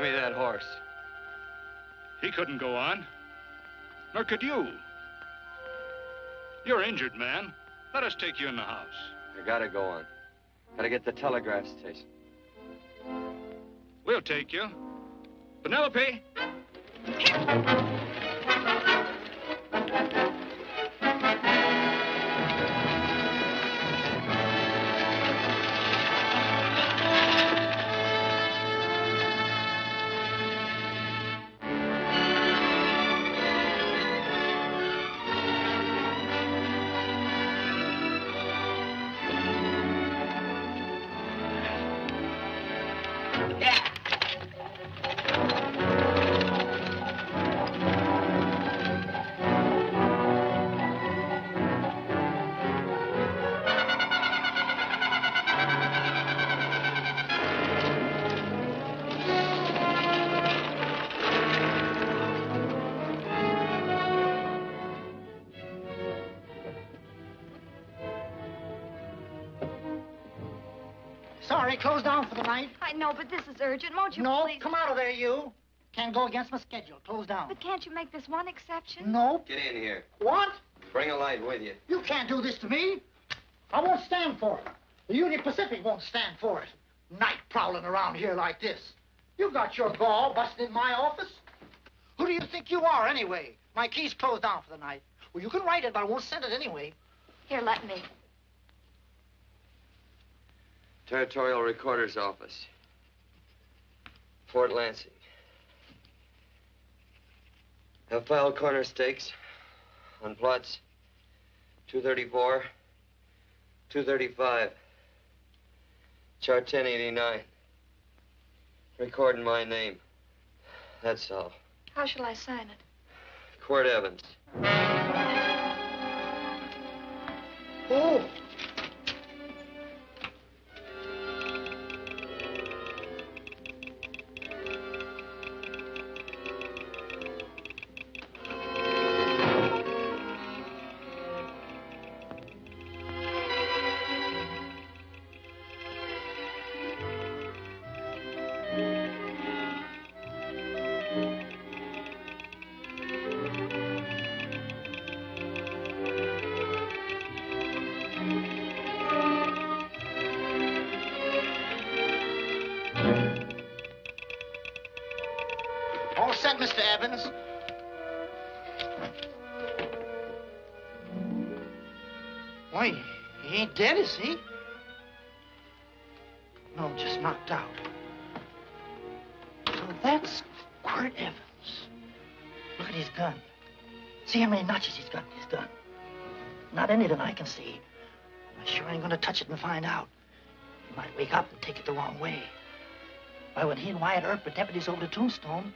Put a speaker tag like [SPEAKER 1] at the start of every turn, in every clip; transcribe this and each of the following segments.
[SPEAKER 1] Give me that horse.
[SPEAKER 2] He couldn't go on. Nor could you. You're injured, man. Let us take you in the house.
[SPEAKER 1] I gotta go on. Gotta get the telegraph station.
[SPEAKER 2] We'll take you. Penelope!
[SPEAKER 3] Sorry, closed down for the night.
[SPEAKER 4] I know, but this is urgent. Won't you
[SPEAKER 3] No,
[SPEAKER 4] please?
[SPEAKER 3] come out of there, you. Can't go against my schedule. Closed down.
[SPEAKER 4] But can't you make this one exception?
[SPEAKER 3] No.
[SPEAKER 1] Get in here.
[SPEAKER 3] What?
[SPEAKER 1] Bring a light with you.
[SPEAKER 3] You can't do this to me. I won't stand for it. The Union Pacific won't stand for it. Night prowling around here like this. You got your gall busting in my office. Who do you think you are, anyway? My key's closed down for the night. Well, you can write it, but I won't send it anyway.
[SPEAKER 4] Here, let me.
[SPEAKER 1] Territorial Recorder's Office. Fort Lansing. Have filed corner stakes on plots 234, 235, chart 1089. Recording my name. That's all.
[SPEAKER 4] How shall I sign it?
[SPEAKER 1] Quirt Evans.
[SPEAKER 3] Oh. All set, Mr. Evans. Why, he ain't dead, is he? No, just knocked out. So that's Quirt Evans. Look at his gun. See how many notches he's got in his gun. Not any that I can see. I sure ain't gonna touch it and find out. He might wake up and take it the wrong way. Why, when he and Wyatt Earp were deputies over to Tombstone,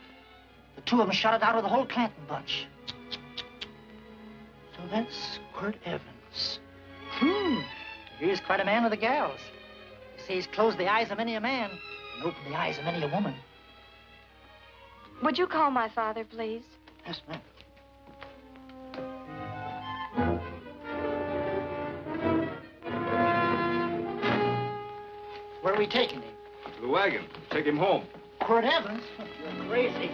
[SPEAKER 3] the two of them shot it out of the whole Clanton bunch. So that's Quirt Evans. He's quite a man with the gals. They say he's closed the eyes of many a man and opened the eyes of many a woman.
[SPEAKER 4] Would you call my father, please?
[SPEAKER 3] Yes, ma'am. Where are we taking him?
[SPEAKER 2] To the wagon. Take him home.
[SPEAKER 3] Quirt Evans? You're crazy.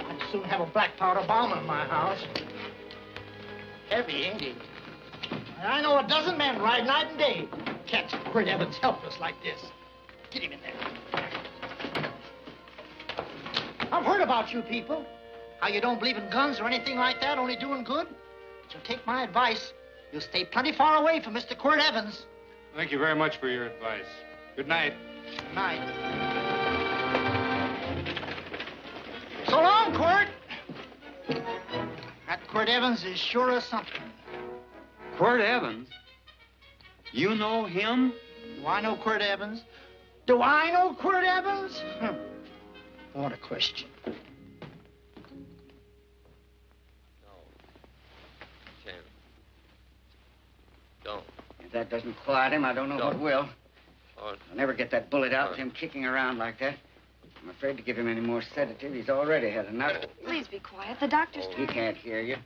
[SPEAKER 3] I'd soon have a black powder bomb in my house. Heavy, ain't he? I know a dozen men ride night and day. Catch Quirt Evans helpless like this. Get him in there. I've heard about you people. How you don't believe in guns or anything like that, only doing good. But you'll take my advice. You'll stay plenty far away from Mr. Quirt Evans.
[SPEAKER 2] Thank you very much for your advice. Good night.
[SPEAKER 3] Good night. So long, Quirt. That Quirt Evans is sure of something.
[SPEAKER 5] Quirt Evans? You know him?
[SPEAKER 3] Do I know Quirt Evans? Do I know Quirt Evans? What a question.
[SPEAKER 1] No. Tim. Don't.
[SPEAKER 6] If that doesn't quiet him, I don't know what will.
[SPEAKER 1] Oh,
[SPEAKER 6] I'll never get that bullet out with him kicking around like that. I'm afraid to give him any more sedative. He's already had enough.
[SPEAKER 4] Please be quiet. The doctor's...
[SPEAKER 6] He can't hear you.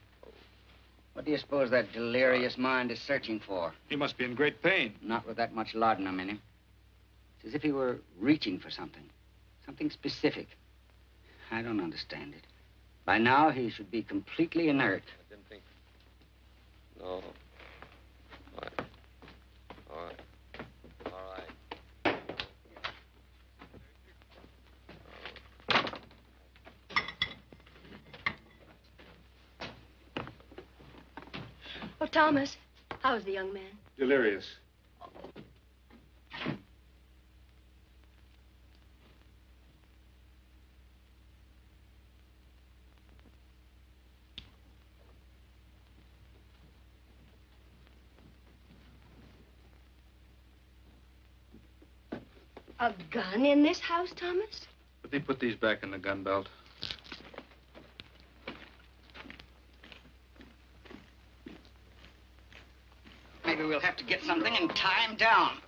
[SPEAKER 6] What do you suppose that delirious mind is searching for?
[SPEAKER 2] He must be in great pain.
[SPEAKER 6] Not with that much laudanum in him. It's as if he were reaching for something. Something specific. I don't understand it. By now, he should be completely inert.
[SPEAKER 1] I didn't think... No. All right. All right. All right.
[SPEAKER 7] Oh, Thomas, how's the young man?
[SPEAKER 2] Delirious.
[SPEAKER 7] A gun in this house, Thomas?
[SPEAKER 2] But they put these back in the gun belt.
[SPEAKER 6] Maybe we'll have to get something and tie him down.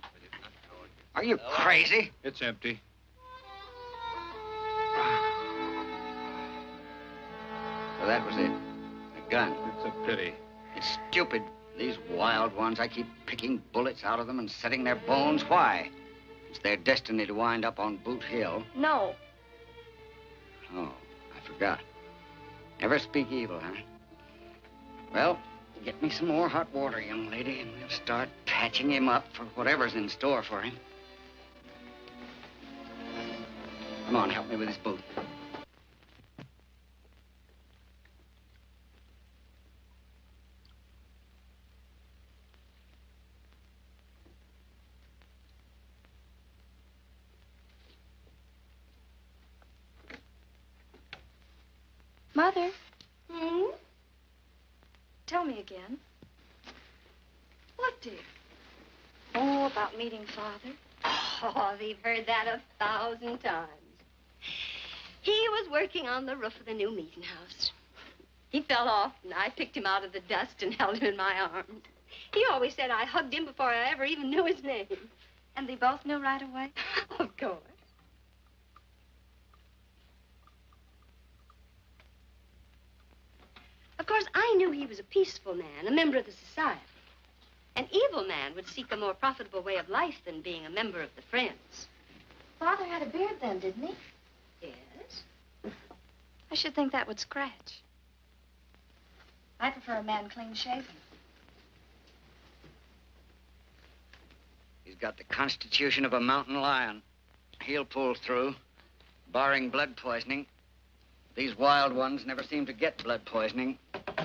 [SPEAKER 6] Are you crazy?
[SPEAKER 2] It's empty.
[SPEAKER 6] So that was it. A gun.
[SPEAKER 2] It's a pity.
[SPEAKER 6] It's stupid. These wild ones, I keep picking bullets out of them and setting their bones. Why? It's their destiny to wind up on Boot Hill.
[SPEAKER 7] No.
[SPEAKER 6] Oh, I forgot. Never speak evil, huh? Well, get me some more hot water, young lady, and we'll start patching him up for whatever's in store for him. Come on, help me with his boot.
[SPEAKER 4] Mother,
[SPEAKER 7] Hmm?
[SPEAKER 4] tell me again.
[SPEAKER 7] What, dear?
[SPEAKER 4] Oh, about meeting Father.
[SPEAKER 7] Oh, we've heard that 1,000 times. He was working on the roof of the new meeting house. He fell off, and I picked him out of the dust and held him in my arms. He always said I hugged him before I ever even knew his name.
[SPEAKER 4] And they both knew right away?
[SPEAKER 7] Of course. Of course, I knew he was a peaceful man, a member of the society. An evil man would seek a more profitable way of life than being a member of the Friends.
[SPEAKER 4] Father had a beard then, didn't he?
[SPEAKER 7] Yes?
[SPEAKER 4] I should think that would scratch. I prefer a man clean-shaven.
[SPEAKER 6] He's got the constitution of a mountain lion. He'll pull through, barring blood poisoning. These wild ones never seem to get blood poisoning,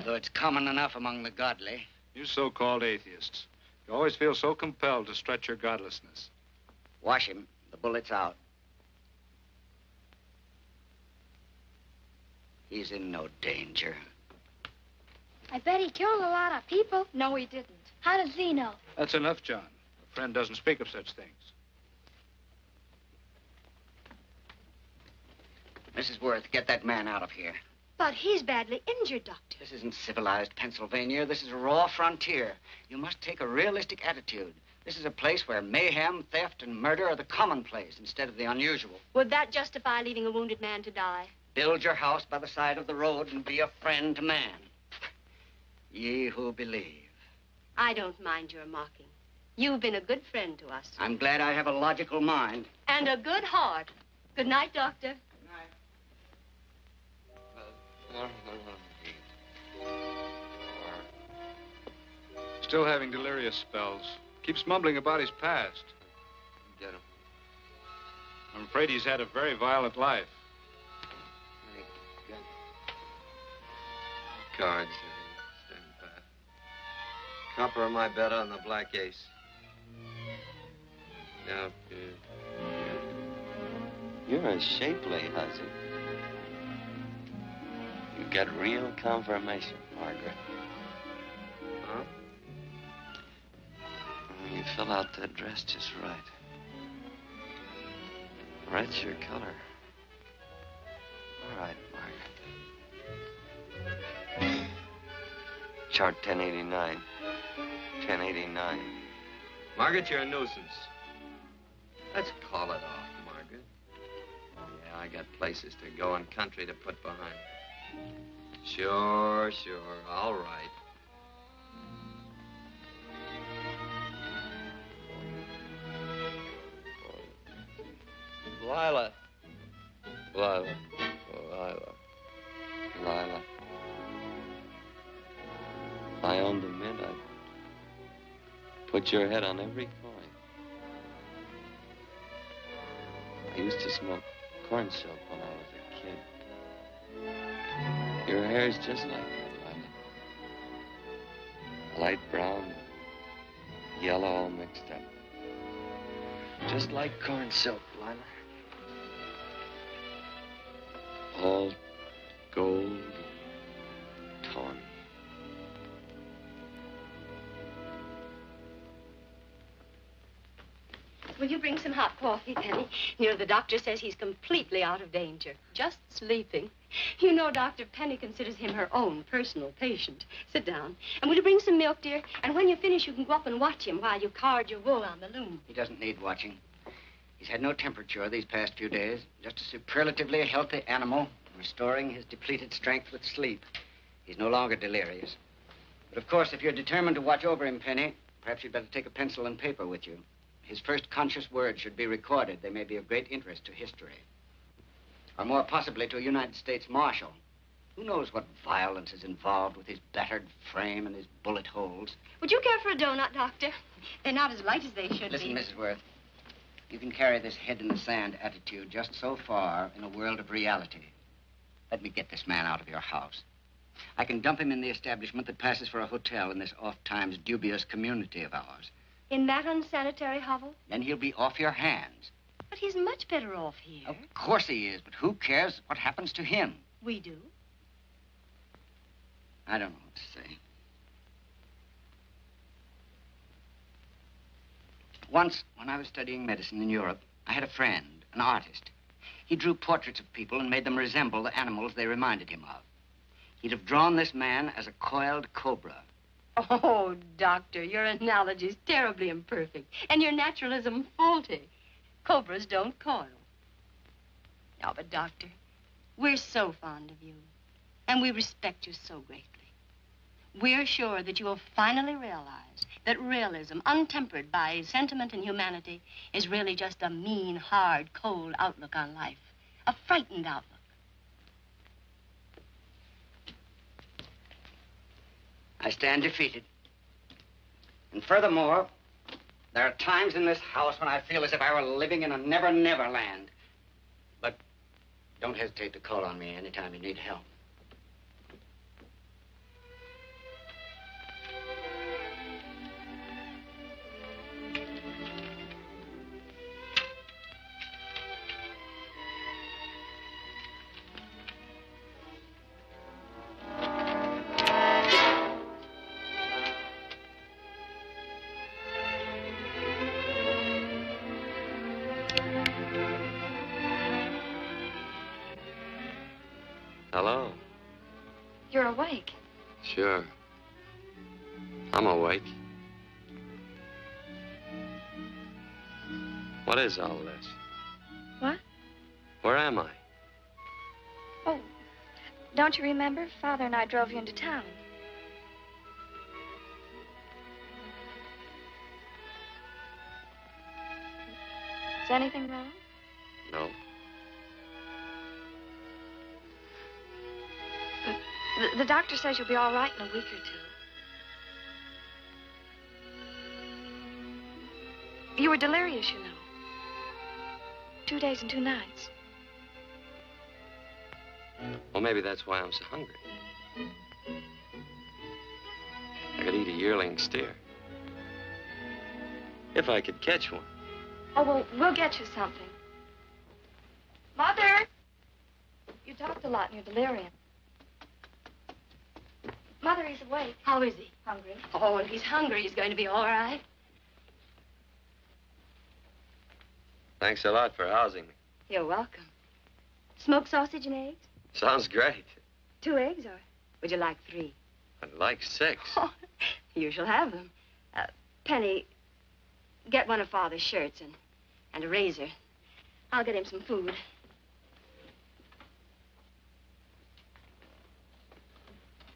[SPEAKER 6] though it's common enough among the godly.
[SPEAKER 2] You so-called atheists. You always feel so compelled to stretch your godlessness.
[SPEAKER 6] Wash him. The bullet's out. He's in no danger.
[SPEAKER 4] I bet he killed a lot of people. No, he didn't. How does he know?
[SPEAKER 2] That's enough, John. A friend doesn't speak of such things.
[SPEAKER 6] Mrs. Worth, get that man out of here.
[SPEAKER 7] But he's badly injured, Doctor.
[SPEAKER 6] This isn't civilized Pennsylvania. This is a raw frontier. You must take a realistic attitude. This is a place where mayhem, theft, and murder are the commonplace instead of the unusual.
[SPEAKER 7] Would that justify leaving a wounded man to die?
[SPEAKER 6] Build your house by the side of the road and be a friend to man. Ye who believe.
[SPEAKER 7] I don't mind your mocking. You've been a good friend to us.
[SPEAKER 6] I'm glad I have a logical mind.
[SPEAKER 7] And a good heart. Good night, Doctor.
[SPEAKER 2] Still having delirious spells. Keeps mumbling about his past.
[SPEAKER 1] Get him.
[SPEAKER 2] I'm afraid he's had a very violent life.
[SPEAKER 1] Cards. Stand pat. Copper my bet on the black ace. Now, you're a shapely hussy. You got real confirmation, Margaret. Huh? You fill out that dress just right. Red's your color. All right, Margaret. Chart 1089. 1089. Margaret, you're a nuisance. Let's call it off, Margaret. Yeah, I got places to go and country to put behind. Sure. All right. Lila. Oh, meant I'd put your head on every coin. I used to smoke corn silk when I was a kid. Your hair's just like that, Lila. Light brown, yellow all mixed up. Just like corn silk, Lila. All gold, tawny.
[SPEAKER 7] Will you bring some hot coffee, Penny? You know, the doctor says he's completely out of danger. Just sleeping. You know, Dr. Penny considers him her own personal patient. Sit down. And will you bring some milk, dear? And when you finish, you can go up and watch him while you card your wool on the loom.
[SPEAKER 6] He doesn't need watching. He's had no temperature these past few days. Just a superlatively healthy animal, restoring his depleted strength with sleep. He's no longer delirious. But, of course, if you're determined to watch over him, Penny, perhaps you'd better take a pencil and paper with you. His first conscious words should be recorded. They may be of great interest to history. Or more possibly to a United States Marshal. Who knows what violence is involved with his battered frame and his bullet holes.
[SPEAKER 7] Would you care for a donut, Doctor? They're not as light as they should
[SPEAKER 6] Listen,
[SPEAKER 7] be.
[SPEAKER 6] Mrs. Worth. You can carry this head-in-the-sand attitude just so far in a world of reality. Let me get this man out of your house. I can dump him in the establishment that passes for a hotel in this oft-times dubious community of ours.
[SPEAKER 7] In that unsanitary hovel?
[SPEAKER 6] Then he'll be off your hands.
[SPEAKER 7] But he's much better off here.
[SPEAKER 6] Of course he is, but who cares what happens to him?
[SPEAKER 7] We do.
[SPEAKER 6] I don't know what to say. Once, when I was studying medicine in Europe, I had a friend, an artist. He drew portraits of people and made them resemble the animals they reminded him of. He'd have drawn this man as a coiled cobra.
[SPEAKER 7] Oh, Doctor, your analogy's terribly imperfect, and your naturalism faulty. Cobras don't coil. Now, but, Doctor, we're so fond of you, and we respect you so greatly. We're sure that you will finally realize that realism, untempered by sentiment and humanity, is really just a mean, hard, cold outlook on life. A frightened outlook.
[SPEAKER 6] I stand defeated. And furthermore, there are times in this house when I feel as if I were living in a never-never land. But don't hesitate to call on me anytime you need help.
[SPEAKER 1] Hello?
[SPEAKER 4] You're awake.
[SPEAKER 1] Sure. I'm awake. What is all this?
[SPEAKER 4] What?
[SPEAKER 1] Where am I?
[SPEAKER 4] Oh, don't you remember? Father and I drove you into town. Is anything wrong?
[SPEAKER 1] No.
[SPEAKER 4] The doctor says you'll be all right in a week or two. You were delirious, you know. 2 days and 2 nights.
[SPEAKER 1] Well, maybe that's why I'm so hungry. I could eat a yearling steer. If I could catch one.
[SPEAKER 4] Oh, well, we'll get you something. Mother! You talked a lot in your delirium. Mother, he's awake.
[SPEAKER 7] How is he?
[SPEAKER 4] Hungry.
[SPEAKER 7] Oh, if he's hungry, he's going to be all right.
[SPEAKER 1] Thanks a lot for housing me.
[SPEAKER 7] You're welcome. Smoked sausage and eggs?
[SPEAKER 1] Sounds great.
[SPEAKER 7] 2 eggs, or would you like 3?
[SPEAKER 1] I'd like 6.
[SPEAKER 7] Oh, you shall have them. Penny, get one of Father's shirts and a razor. I'll get him some food.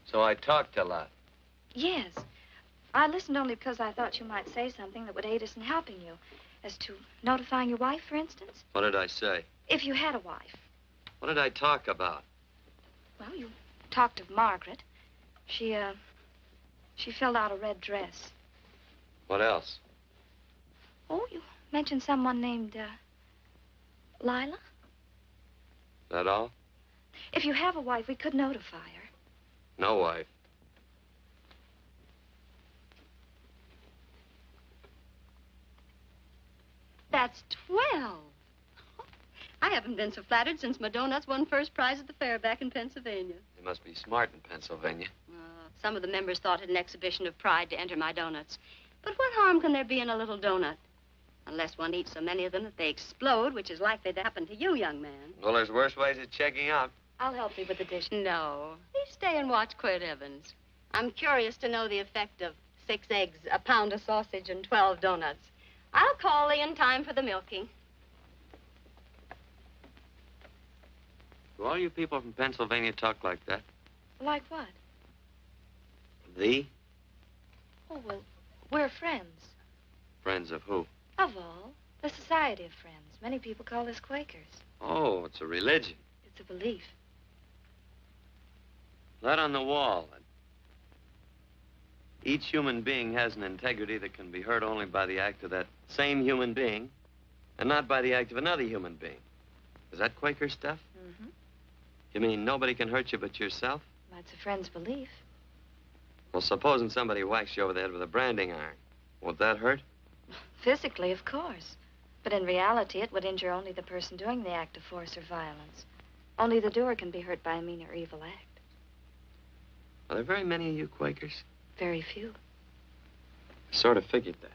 [SPEAKER 1] So I talked a lot.
[SPEAKER 4] Yes. I listened only because I thought you might say something that would aid us in helping you. As to notifying your wife, for instance.
[SPEAKER 1] What did I say?
[SPEAKER 4] If you had a wife.
[SPEAKER 1] What did I talk about?
[SPEAKER 4] Well, you talked of Margaret. She She filled out a red dress.
[SPEAKER 1] What else?
[SPEAKER 4] Oh, you mentioned someone named, Lila?
[SPEAKER 1] That all?
[SPEAKER 4] If you have a wife, we could notify her.
[SPEAKER 1] No wife.
[SPEAKER 7] That's 12. I haven't been so flattered since my donuts won first prize at the fair back in Pennsylvania.
[SPEAKER 1] You must be smart in Pennsylvania.
[SPEAKER 7] Some of the members thought it an exhibition of pride to enter my donuts. But what harm can there be in a little donut? Unless one eats so many of them that they explode, which is likely to happen to you, young man.
[SPEAKER 1] Well, there's worse ways of checking out.
[SPEAKER 4] I'll help you with the dish.
[SPEAKER 7] No. Please stay and watch Quirt Evans. I'm curious to know the effect of 6 eggs, a pound of sausage, and 12 donuts. I'll call Lee in time for the milking.
[SPEAKER 1] Do all you people from Pennsylvania talk like that?
[SPEAKER 4] Like what?
[SPEAKER 1] Thee?
[SPEAKER 4] Oh, well, we're friends.
[SPEAKER 1] Friends of who?
[SPEAKER 4] Of all. The Society of Friends. Many people call us Quakers.
[SPEAKER 1] Oh, it's a religion.
[SPEAKER 4] It's a belief.
[SPEAKER 1] That on the wall. Each human being has an integrity that can be hurt only by the act of that same human being, and not by the act of another human being. Is that Quaker stuff?
[SPEAKER 4] Mm-hmm.
[SPEAKER 1] You mean nobody can hurt you but yourself?
[SPEAKER 4] That's a friend's belief.
[SPEAKER 1] Well, supposing somebody whacks you over the head with a branding iron. Won't that hurt?
[SPEAKER 4] Physically, of course. But in reality, it would injure only the person doing the act of force or violence. Only the doer can be hurt by a mean or evil act.
[SPEAKER 1] Are there very many of you Quakers?
[SPEAKER 4] Very few.
[SPEAKER 1] I sort of figured that.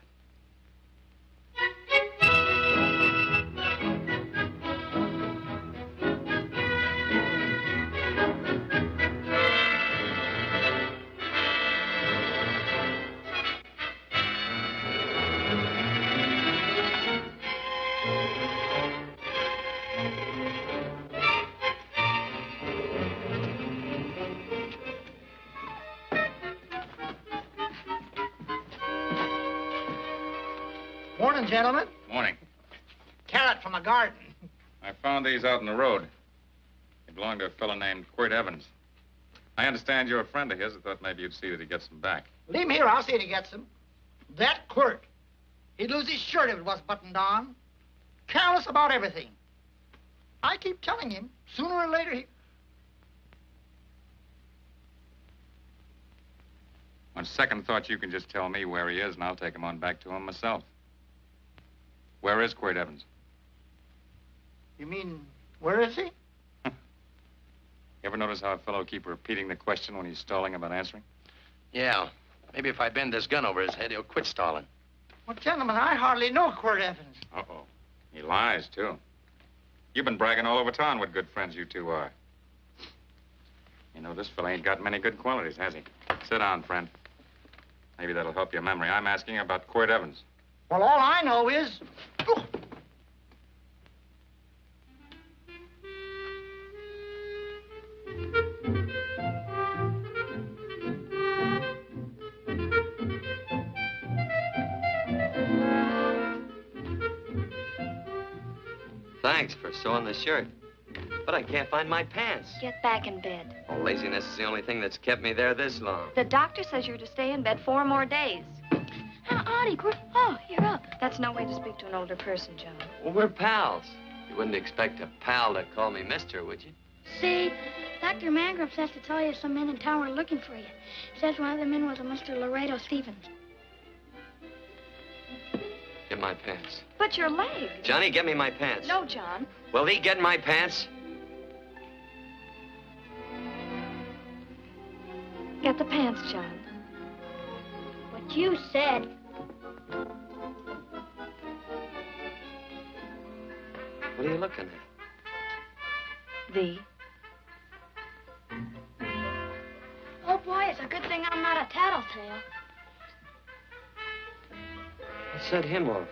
[SPEAKER 3] Morning, gentlemen.
[SPEAKER 2] Morning.
[SPEAKER 3] Carrot from a garden.
[SPEAKER 2] I found these out in the road. They belong to a fellow named Quirt Evans. I understand you're a friend of his. I thought maybe you'd see that he gets them back.
[SPEAKER 3] Leave him here. I'll see if he gets them. That Quirt. He'd lose his shirt if it was buttoned on. Careless about everything. I keep telling him, sooner or later he...
[SPEAKER 2] On second thought, you can just tell me where he is, and I'll take him on back to him myself. Where is Quirt Evans?
[SPEAKER 3] You mean, where is he?
[SPEAKER 2] You ever notice how a fellow keeps repeating the question when he's stalling about answering?
[SPEAKER 8] Yeah. Maybe if I bend this gun over his head, he'll quit stalling.
[SPEAKER 3] Well, gentlemen, I hardly know Quirt Evans.
[SPEAKER 2] Uh-oh. He lies, too. You've been bragging all over town what good friends you two are. You know, this fella ain't got many good qualities, has he? Sit down, friend. Maybe that'll help your memory. I'm asking about Quirt Evans.
[SPEAKER 3] Well, all I know is...
[SPEAKER 1] Thanks for sewing the shirt. But I can't find my pants.
[SPEAKER 4] Get back in bed.
[SPEAKER 1] Oh, laziness is the only thing that's kept me there this long.
[SPEAKER 4] The doctor says you're to stay in bed 4 more days. Howdy, Quirt. Oh, you're up. That's no way to speak to an older person, John.
[SPEAKER 1] Well, we're pals. You wouldn't expect a pal to call me mister, would you?
[SPEAKER 9] See, Dr. Mangrum says to tell you some men in town are looking for you. Says one of the men was a Mr. Laredo Stevens.
[SPEAKER 1] Get my pants.
[SPEAKER 4] But your leg.
[SPEAKER 1] Johnny, get me my pants.
[SPEAKER 4] No, John.
[SPEAKER 1] Will he get my pants?
[SPEAKER 4] Get the pants, John.
[SPEAKER 9] What you said.
[SPEAKER 1] What are you looking at?
[SPEAKER 4] The.
[SPEAKER 9] Oh, boy, it's a good thing I'm not a tattletale.
[SPEAKER 1] What set him off?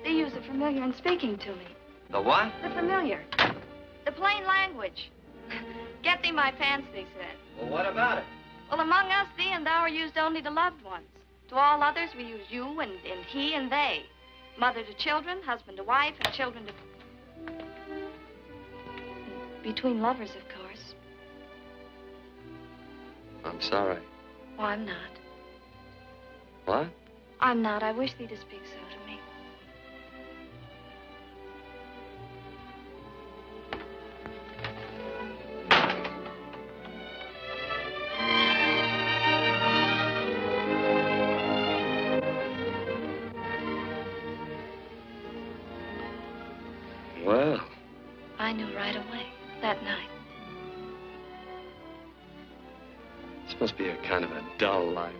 [SPEAKER 4] They use the familiar in speaking to me.
[SPEAKER 1] The what?
[SPEAKER 4] The familiar. The plain language. Get thee my pants, they said.
[SPEAKER 1] Well, what about it?
[SPEAKER 4] Well, among us, thee and thou are used only to loved ones. To all others, we use you and he and they. Mother to children, husband to wife, and children to... Between lovers, of course.
[SPEAKER 1] I'm sorry.
[SPEAKER 4] Oh, I'm not.
[SPEAKER 1] What?
[SPEAKER 4] I'm not. I wish thee to speak so to me.
[SPEAKER 1] Well.
[SPEAKER 4] I knew right away, that night.
[SPEAKER 1] This must be a kind of a dull life.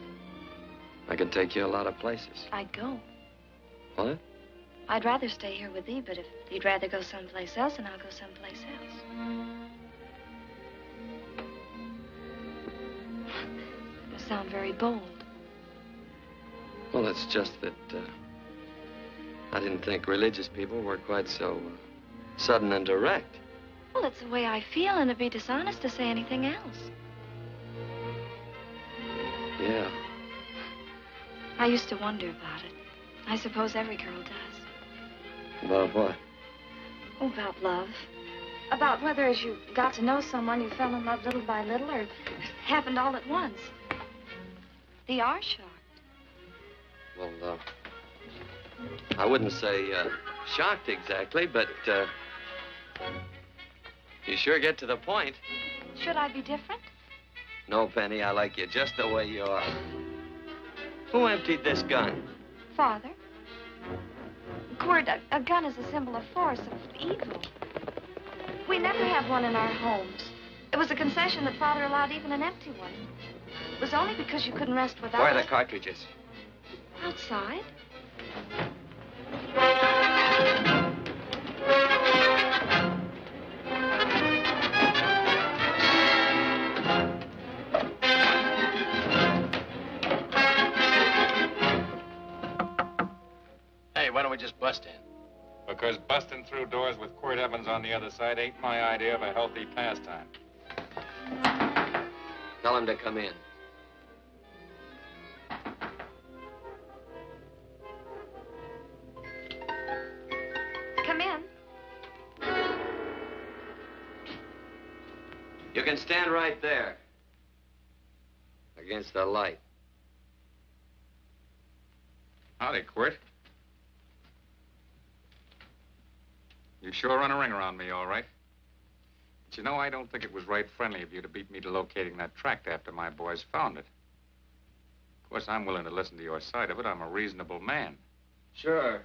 [SPEAKER 1] I could take you a lot of places.
[SPEAKER 4] I'd go.
[SPEAKER 1] What?
[SPEAKER 4] I'd rather stay here with thee, but if you'd rather go someplace else, then I'll go someplace else. You sound very bold.
[SPEAKER 1] Well, it's just that I didn't think religious people were quite so sudden and direct.
[SPEAKER 4] Well, it's the way I feel, and it'd be dishonest to say anything else.
[SPEAKER 1] Yeah.
[SPEAKER 4] I used to wonder about it. I suppose every girl does.
[SPEAKER 1] About what?
[SPEAKER 4] Oh, about love. About whether as you got to know someone, you fell in love little by little, or it happened all at once. They are shocked.
[SPEAKER 1] Well, I wouldn't say shocked exactly, but you sure get to the point.
[SPEAKER 4] Should I be different?
[SPEAKER 1] No, Penny, I like you just the way you are. Who emptied this gun?
[SPEAKER 4] Father. Quirt, a gun is a symbol of force, of evil. We never had one in our homes. It was a concession that Father allowed even an empty one. It was only because you couldn't rest without
[SPEAKER 1] Where are
[SPEAKER 4] it.
[SPEAKER 1] the cartridges?
[SPEAKER 4] Outside.
[SPEAKER 8] Hey, why don't we just bust in?
[SPEAKER 2] Because busting through doors with Quirt Evans on the other side ain't my idea of a healthy pastime.
[SPEAKER 1] Tell him to come in.
[SPEAKER 4] Come in.
[SPEAKER 1] You can stand right there. Against the light.
[SPEAKER 2] Howdy, Quirt. You sure run a ring around me, all right. But you know, I don't think it was right friendly of you to beat me to locating that tract after my boys found it. Of course, I'm willing to listen to your side of it. I'm a reasonable man.
[SPEAKER 10] Sure.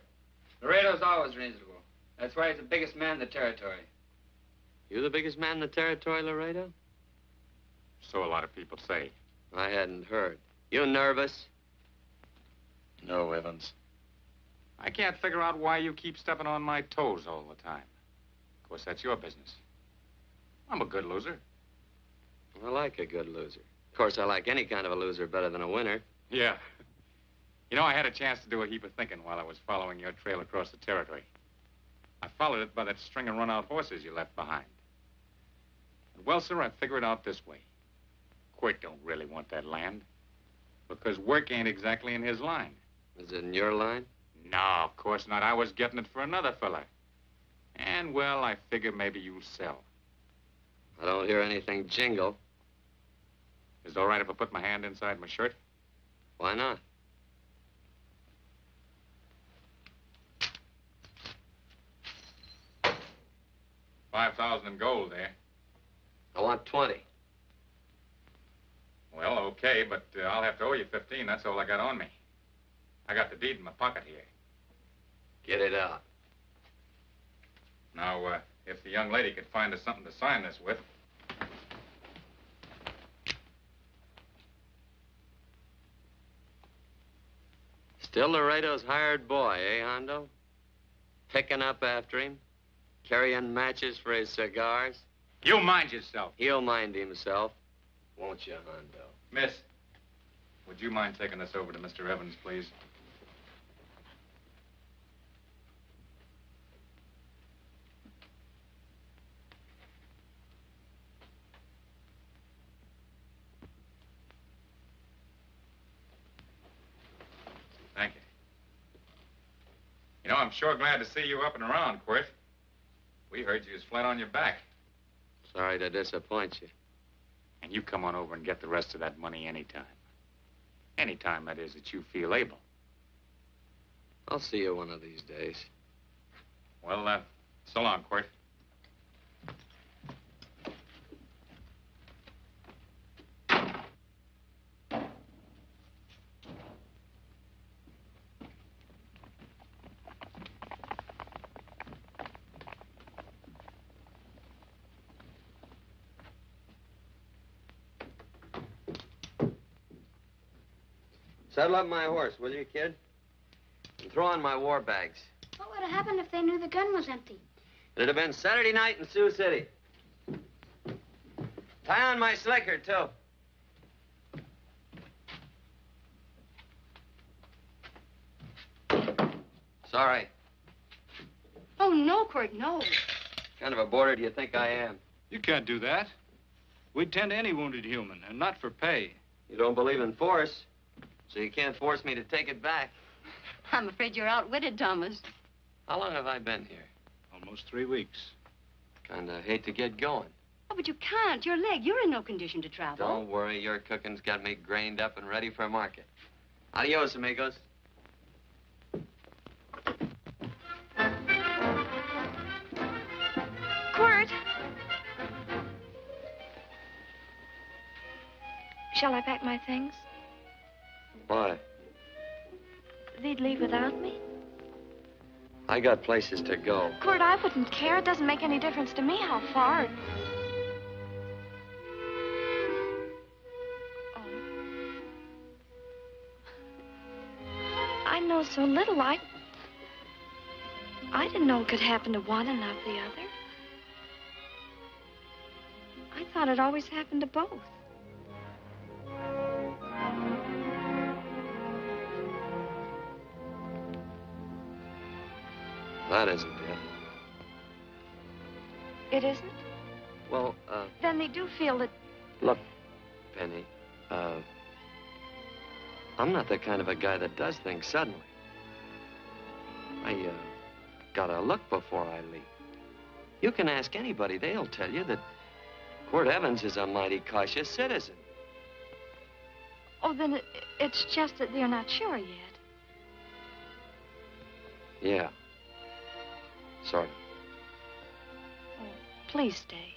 [SPEAKER 10] Laredo's always reasonable. That's why he's the biggest man in the territory.
[SPEAKER 1] You the biggest man in the territory, Laredo?
[SPEAKER 2] So a lot of people say.
[SPEAKER 1] I hadn't heard. You nervous?
[SPEAKER 2] No, Evans. I can't figure out why you keep stepping on my toes all the time. Of course, that's your business. I'm a good loser.
[SPEAKER 1] I like a good loser. Of course, I like any kind of a loser better than a winner.
[SPEAKER 2] Yeah. You know, I had a chance to do a heap of thinking while I was following your trail across the territory. I followed it by that string of run-out horses you left behind. And well, sir, I figured it out this way. Quirt don't really want that land. Because work ain't exactly in his line.
[SPEAKER 1] Is it in your line?
[SPEAKER 2] No, of course not. I was getting it for another fella. And, well, I figure maybe you'll sell.
[SPEAKER 1] I don't hear anything jingle.
[SPEAKER 2] Is it all right if I put my hand inside my shirt?
[SPEAKER 1] Why not?
[SPEAKER 2] $5,000 in gold there.
[SPEAKER 1] I want 20.
[SPEAKER 2] Well, okay, but I'll have to owe you 15. That's all I got on me. I got the deed in my pocket here.
[SPEAKER 1] Get it out.
[SPEAKER 2] Now, if the young lady could find us something to sign this with.
[SPEAKER 1] Still Laredo's hired boy, eh, Hondo? Picking up after him? Carrying matches for his cigars?
[SPEAKER 2] You mind yourself.
[SPEAKER 1] He'll mind himself. Won't you, Hondo?
[SPEAKER 2] Miss, would you mind taking this over to Mr. Evans, please? Thank you. You know, I'm sure glad to see you up and around, Quirt. We heard you was flat on your back.
[SPEAKER 1] Sorry to disappoint you.
[SPEAKER 2] And you come on over and get the rest of that money anytime. Anytime, that is, that you feel able.
[SPEAKER 1] I'll see you one of these days.
[SPEAKER 2] Well, so long, Quirt.
[SPEAKER 1] Saddle up my horse, will you, kid? And throw on my war bags.
[SPEAKER 9] What would have happened if they knew the gun was empty?
[SPEAKER 1] It'd have been Saturday night in Sioux City. Tie on my slicker, too. Sorry.
[SPEAKER 7] Oh, no, Quirt, no.
[SPEAKER 1] What kind of a boarder do you think I am?
[SPEAKER 11] You can't do that. We'd tend to any wounded human, and not for pay.
[SPEAKER 1] You don't believe in force, so you can't force me to take it back.
[SPEAKER 7] I'm afraid you're outwitted, Thomas.
[SPEAKER 1] How long have I been here?
[SPEAKER 11] Almost 3 weeks.
[SPEAKER 1] Kinda hate to get going.
[SPEAKER 7] Oh, but you can't. Your leg, you're in no condition to travel.
[SPEAKER 1] Don't worry, your cooking's got me grained up and ready for market. Adios, amigos.
[SPEAKER 4] Quirt. Shall I pack my things?
[SPEAKER 1] Why?
[SPEAKER 4] They'd leave without me?
[SPEAKER 1] I got places to go.
[SPEAKER 4] Quirt, I wouldn't care. It doesn't make any difference to me how far. Oh. I know so little. I didn't know it could happen to one and not the other. I thought it always happened to both.
[SPEAKER 1] That isn't it.
[SPEAKER 4] It isn't?
[SPEAKER 1] Well,
[SPEAKER 4] Then they do feel that...
[SPEAKER 1] look, Penny, I'm not the kind of a guy that does things suddenly. I, gotta look before I leave. You can ask anybody. They'll tell you that Quirt Evans is a mighty cautious citizen.
[SPEAKER 4] Oh, then it's just that they're not sure yet.
[SPEAKER 1] Yeah. Sort of.
[SPEAKER 4] Oh, please stay.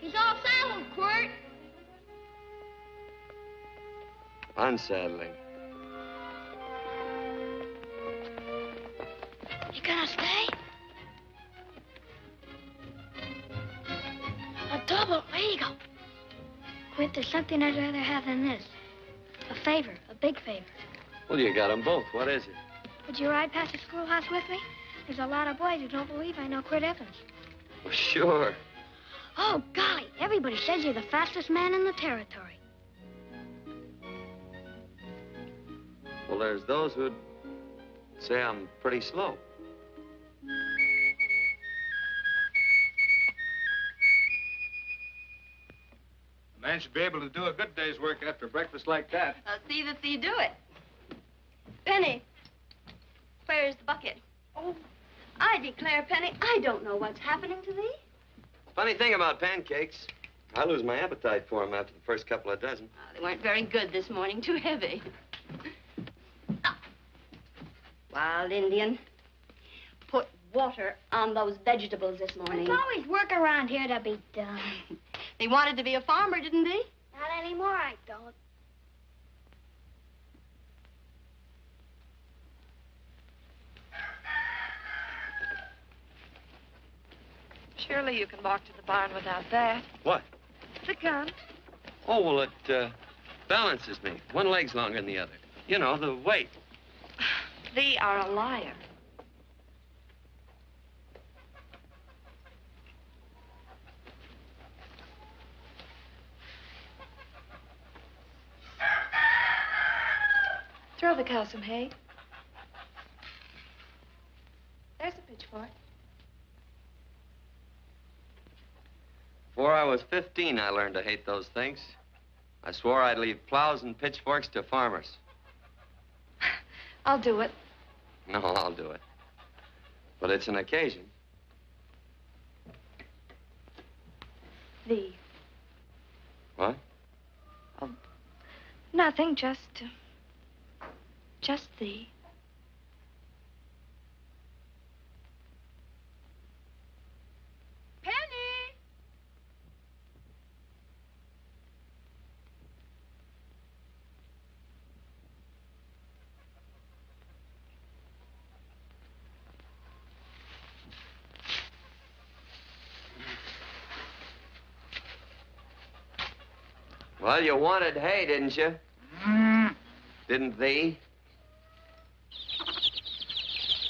[SPEAKER 9] He's all saddled, Quirt.
[SPEAKER 1] Unsaddling.
[SPEAKER 9] You gonna stay? A double eagle. Quirt, there's something I'd rather have than this. A favor, a big favor.
[SPEAKER 1] Well, you got them both. What is it?
[SPEAKER 9] Would you ride past the schoolhouse with me? There's a lot of boys who don't believe I know Quirt Evans.
[SPEAKER 1] Well, sure.
[SPEAKER 9] Oh, golly, everybody says you're the fastest man in the territory.
[SPEAKER 1] Well, there's those who'd say I'm pretty slow.
[SPEAKER 11] A man should be able to do a good day's work after breakfast like that.
[SPEAKER 7] I'll see that you do it. Penny, where's the bucket? Oh, I declare, Penny, I don't know what's happening to thee.
[SPEAKER 1] Funny thing about pancakes, I lose my appetite for them after the first couple of dozen.
[SPEAKER 7] Oh, they weren't very good this morning, too heavy. Ah. Wild Indian, put water on those vegetables this morning.
[SPEAKER 9] There's always work around here to be done.
[SPEAKER 7] They wanted to be a farmer, didn't they?
[SPEAKER 9] Not anymore, I don't.
[SPEAKER 4] Surely you can walk to the barn without that.
[SPEAKER 1] What?
[SPEAKER 4] The gun.
[SPEAKER 1] Oh, well, it balances me. One leg's longer than the other. You know, the weight.
[SPEAKER 4] Thee are a liar. Throw the cow some hay. There's a pitchfork.
[SPEAKER 1] Before I was 15, I learned to hate those things. I swore I'd leave plows and pitchforks to farmers.
[SPEAKER 4] I'll do it.
[SPEAKER 1] No, I'll do it. But it's an occasion.
[SPEAKER 4] Thee.
[SPEAKER 1] What?
[SPEAKER 4] Oh, Nothing, just thee.
[SPEAKER 7] Penny!
[SPEAKER 1] Well, you wanted hay, didn't you? Didn't thee?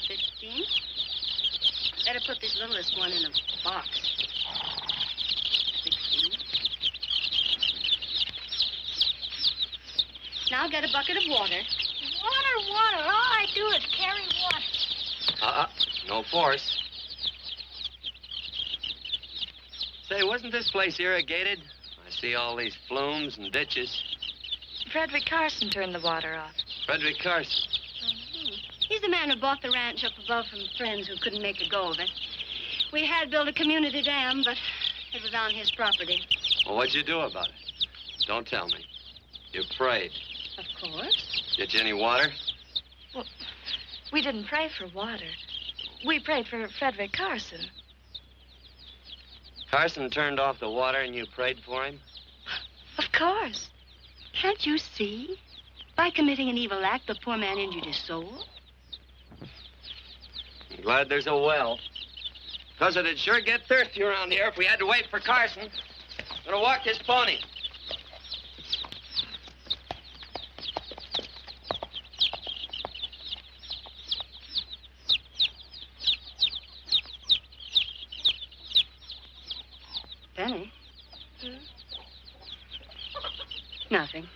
[SPEAKER 7] 15. Better put this littlest one in a box. 16. Now get a bucket of water.
[SPEAKER 9] Water. All I do is carry water.
[SPEAKER 1] No force. Say, wasn't this place irrigated? I see all these flumes and ditches.
[SPEAKER 4] Frederick Carson turned the water off.
[SPEAKER 1] Frederick Carson.
[SPEAKER 7] He's the man who bought the ranch up above from friends who couldn't make a go of it. We had built a community dam, but it was on his property.
[SPEAKER 1] Well, what'd you do about it? Don't tell me. You prayed.
[SPEAKER 7] Of course.
[SPEAKER 1] Get you any water?
[SPEAKER 4] Well, we didn't pray for water. We prayed for Frederick Carson.
[SPEAKER 1] Carson turned off the water and you prayed for him?
[SPEAKER 4] Of course.
[SPEAKER 7] Can't you see? By committing an evil act, the poor man injured his soul.
[SPEAKER 1] I'm glad there's a well. Because it'd sure get thirsty around here if we had to wait for Carson. Gonna walk his pony.
[SPEAKER 7] Penny? Nothing.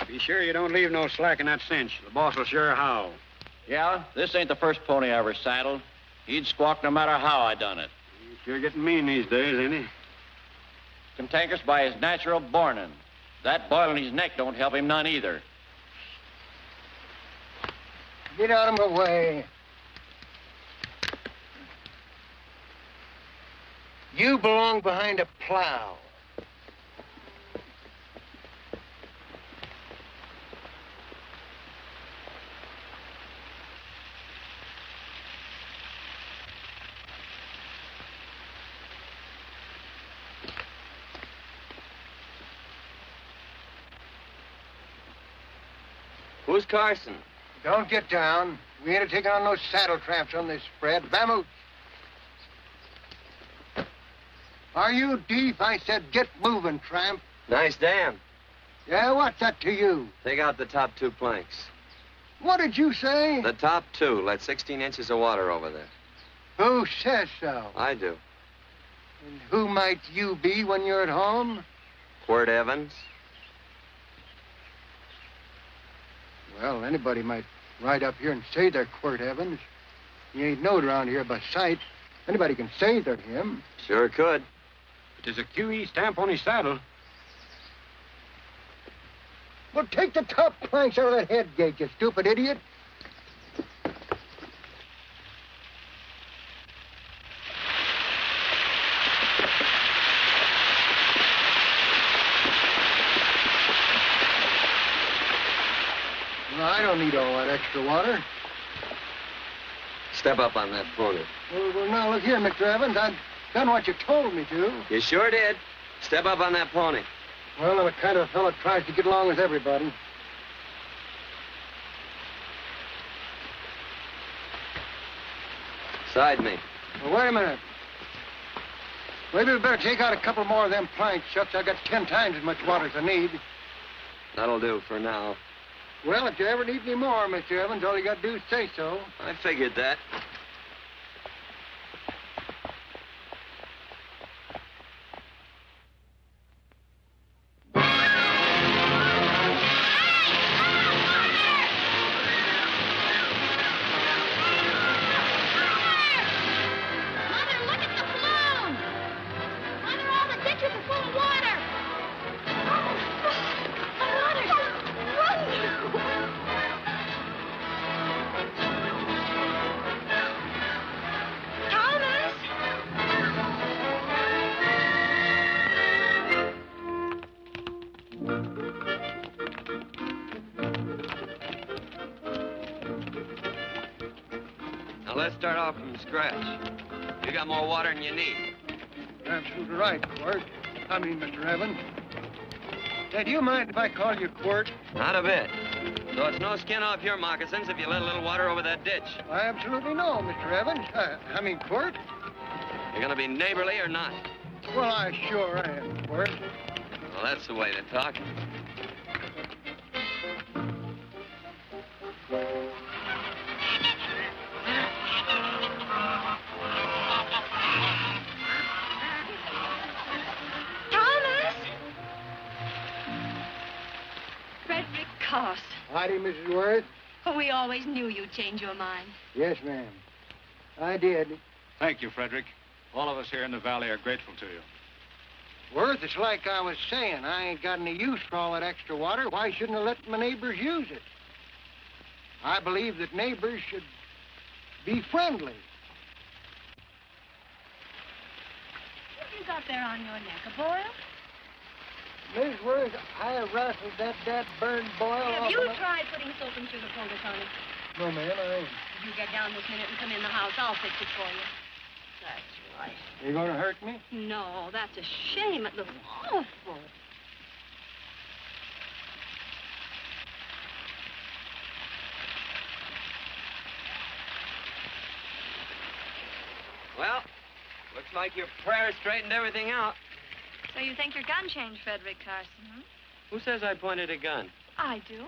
[SPEAKER 5] Be sure you don't leave no slack in that cinch. The boss will sure howl.
[SPEAKER 12] Yeah, this ain't the first pony I ever saddled. He'd squawk no matter how I done it.
[SPEAKER 5] He's sure getting mean these days, ain't he?
[SPEAKER 12] Cantankerous by his natural bornin'. That boil in his neck don't help him none either.
[SPEAKER 3] Get out of my way. You belong behind a plow.
[SPEAKER 1] Who's Carson?
[SPEAKER 3] Don't get down. We ain't taking on no saddle tramps on this spread. Vamoose. Are you deep? I said get moving, tramp.
[SPEAKER 1] Nice dam.
[SPEAKER 3] Yeah, what's that to you?
[SPEAKER 1] Take out the top 2 planks.
[SPEAKER 3] What did you say?
[SPEAKER 1] The top 2. Let 16 inches of water over there.
[SPEAKER 3] Who says so?
[SPEAKER 1] I do.
[SPEAKER 3] And who might you be when you're at home?
[SPEAKER 1] Quirt Evans.
[SPEAKER 3] Well, anybody might ride up here and say they're Quirt Evans. He ain't knowed around here by sight. Anybody can say they're him.
[SPEAKER 1] Sure could.
[SPEAKER 5] But there's a QE stamp on his saddle.
[SPEAKER 3] Well, take the top planks out of that head gate, you stupid idiot. Well, I don't need all that extra water.
[SPEAKER 1] Step up on that pony.
[SPEAKER 3] Well, now, look here, Mr. Evans. I've done what you told me to.
[SPEAKER 1] You sure did. Step up on that pony.
[SPEAKER 3] Well, I'm the kind of fellow that tries to get along with everybody.
[SPEAKER 1] Side me.
[SPEAKER 3] Well, wait a minute. Maybe we better take out a couple more of them planks. Shucks, I got 10 times as much water as I need.
[SPEAKER 1] That'll do for now.
[SPEAKER 3] Well, if you ever need any more, Mr. Evans, all you got to do is say so.
[SPEAKER 1] I figured that. Well, let's start off from scratch. You got more water than you need.
[SPEAKER 13] You're absolutely right, Quirt. Mr. Evans. Hey, do you mind if I call you Quirt?
[SPEAKER 1] Not a bit. So it's no skin off your moccasins if you let a little water over that ditch.
[SPEAKER 13] I absolutely know, Mr. Evans. Quirt.
[SPEAKER 1] You're gonna be neighborly or not?
[SPEAKER 13] Well, I sure am, Quirt.
[SPEAKER 1] Well, that's the way to talk.
[SPEAKER 13] Howdy, Mrs. Worth.
[SPEAKER 7] Oh, we always knew you'd change your mind.
[SPEAKER 13] Yes, ma'am. I did.
[SPEAKER 11] Thank you, Frederick. All of us here in the valley are grateful to you.
[SPEAKER 13] Worth, it's like I was saying. I ain't got any use for all that extra water. Why shouldn't I let my neighbors use it? I believe that neighbors should be friendly.
[SPEAKER 7] What you got there on your neck, a boil?
[SPEAKER 13] Mrs. Worth, I rustled that burned boil
[SPEAKER 7] Have
[SPEAKER 13] off
[SPEAKER 7] you
[SPEAKER 13] of my...
[SPEAKER 7] tried putting soap and sugar poultice on it?
[SPEAKER 13] No, ma'am, I ain't.
[SPEAKER 7] If you get down this minute and come in the house, I'll fix it for you. That's right.
[SPEAKER 13] You gonna hurt me?
[SPEAKER 7] No, that's a shame. It looks awful.
[SPEAKER 1] Well, looks like your prayer straightened everything out.
[SPEAKER 4] So you think your gun changed Frederick Carson, huh?
[SPEAKER 1] Who says I pointed a gun?
[SPEAKER 4] I do.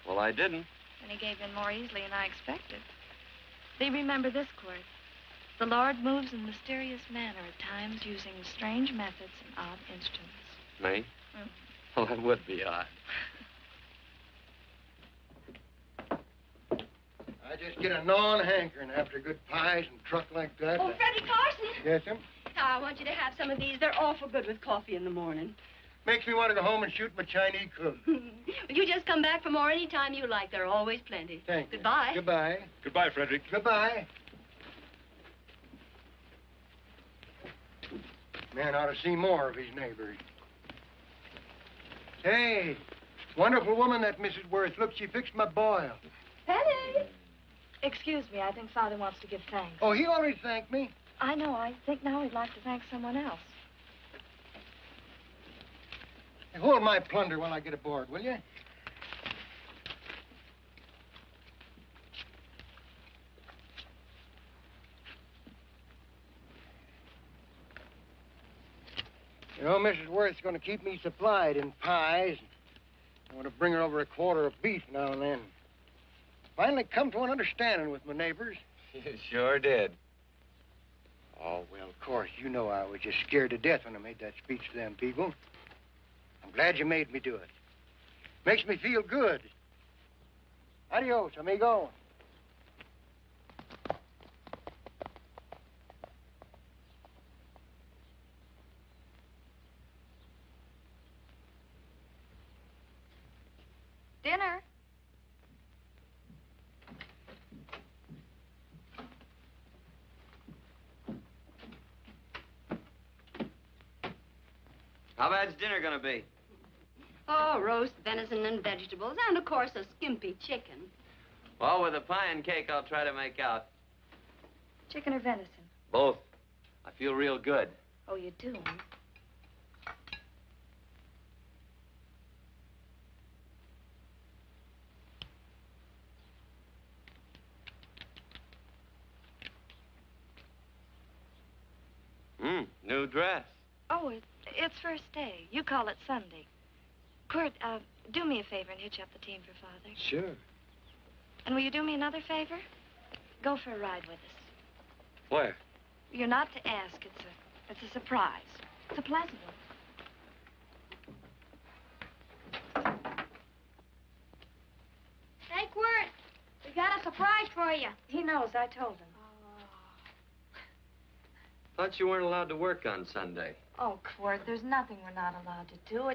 [SPEAKER 1] Well, I didn't.
[SPEAKER 4] And he gave in more easily than I expected. Do you remember this, Quirt? The Lord moves in mysterious manner at times using strange methods and odd instruments.
[SPEAKER 1] Me?
[SPEAKER 4] Mm.
[SPEAKER 1] Well, that would be odd.
[SPEAKER 13] I just get a gnawing hankering after good pies and truck like that.
[SPEAKER 7] Oh, Freddie Carson.
[SPEAKER 13] Yes, ma'am?
[SPEAKER 7] I want you to have some of these. They're awful good with coffee in the morning.
[SPEAKER 13] Makes me want to go home and shoot my Chinese cook.
[SPEAKER 7] You just come back for more any time you like. There are always plenty.
[SPEAKER 13] Thank you.
[SPEAKER 7] Goodbye.
[SPEAKER 13] Goodbye.
[SPEAKER 11] Goodbye, Frederick.
[SPEAKER 13] Goodbye. Man ought to see more of his neighbors. Hey, wonderful woman, that Mrs. Worth. Look, she fixed my boil.
[SPEAKER 4] Penny! Excuse me, I think Father wants to give thanks.
[SPEAKER 13] Oh, he already thanked me.
[SPEAKER 4] I know. I think now he'd like to thank someone else.
[SPEAKER 13] Hey, hold my plunder while I get aboard, will you? You know, Mrs. Worth's going to keep me supplied in pies. I want to bring her over a quarter of beef now and then. Finally come to an understanding with my neighbors.
[SPEAKER 1] You sure did.
[SPEAKER 13] Oh, well, of course, you know I was just scared to death when I made that speech to them people. I'm glad you made me do it. Makes me feel good. Adios, amigo.
[SPEAKER 4] Dinner.
[SPEAKER 1] How bad's dinner gonna be?
[SPEAKER 7] Oh, roast venison and vegetables, and, of course, a skimpy chicken.
[SPEAKER 1] Well, with the pie and cake, I'll try to make out.
[SPEAKER 4] Chicken or venison?
[SPEAKER 1] Both. I feel real good.
[SPEAKER 4] Oh, you do?
[SPEAKER 1] New dress.
[SPEAKER 4] Oh, it's first day. You call it Sunday. Quirt, do me a favor and hitch up the team for Father.
[SPEAKER 1] Sure.
[SPEAKER 4] And will you do me another favor? Go for a ride with us.
[SPEAKER 1] Where?
[SPEAKER 4] You're not to ask. It's a surprise. It's a pleasant one.
[SPEAKER 9] Hey, Quirt, we got a surprise for you.
[SPEAKER 4] He knows. I told him.
[SPEAKER 1] Thought you weren't allowed to work on Sunday.
[SPEAKER 4] Oh, Quirt, there's nothing we're not allowed to do.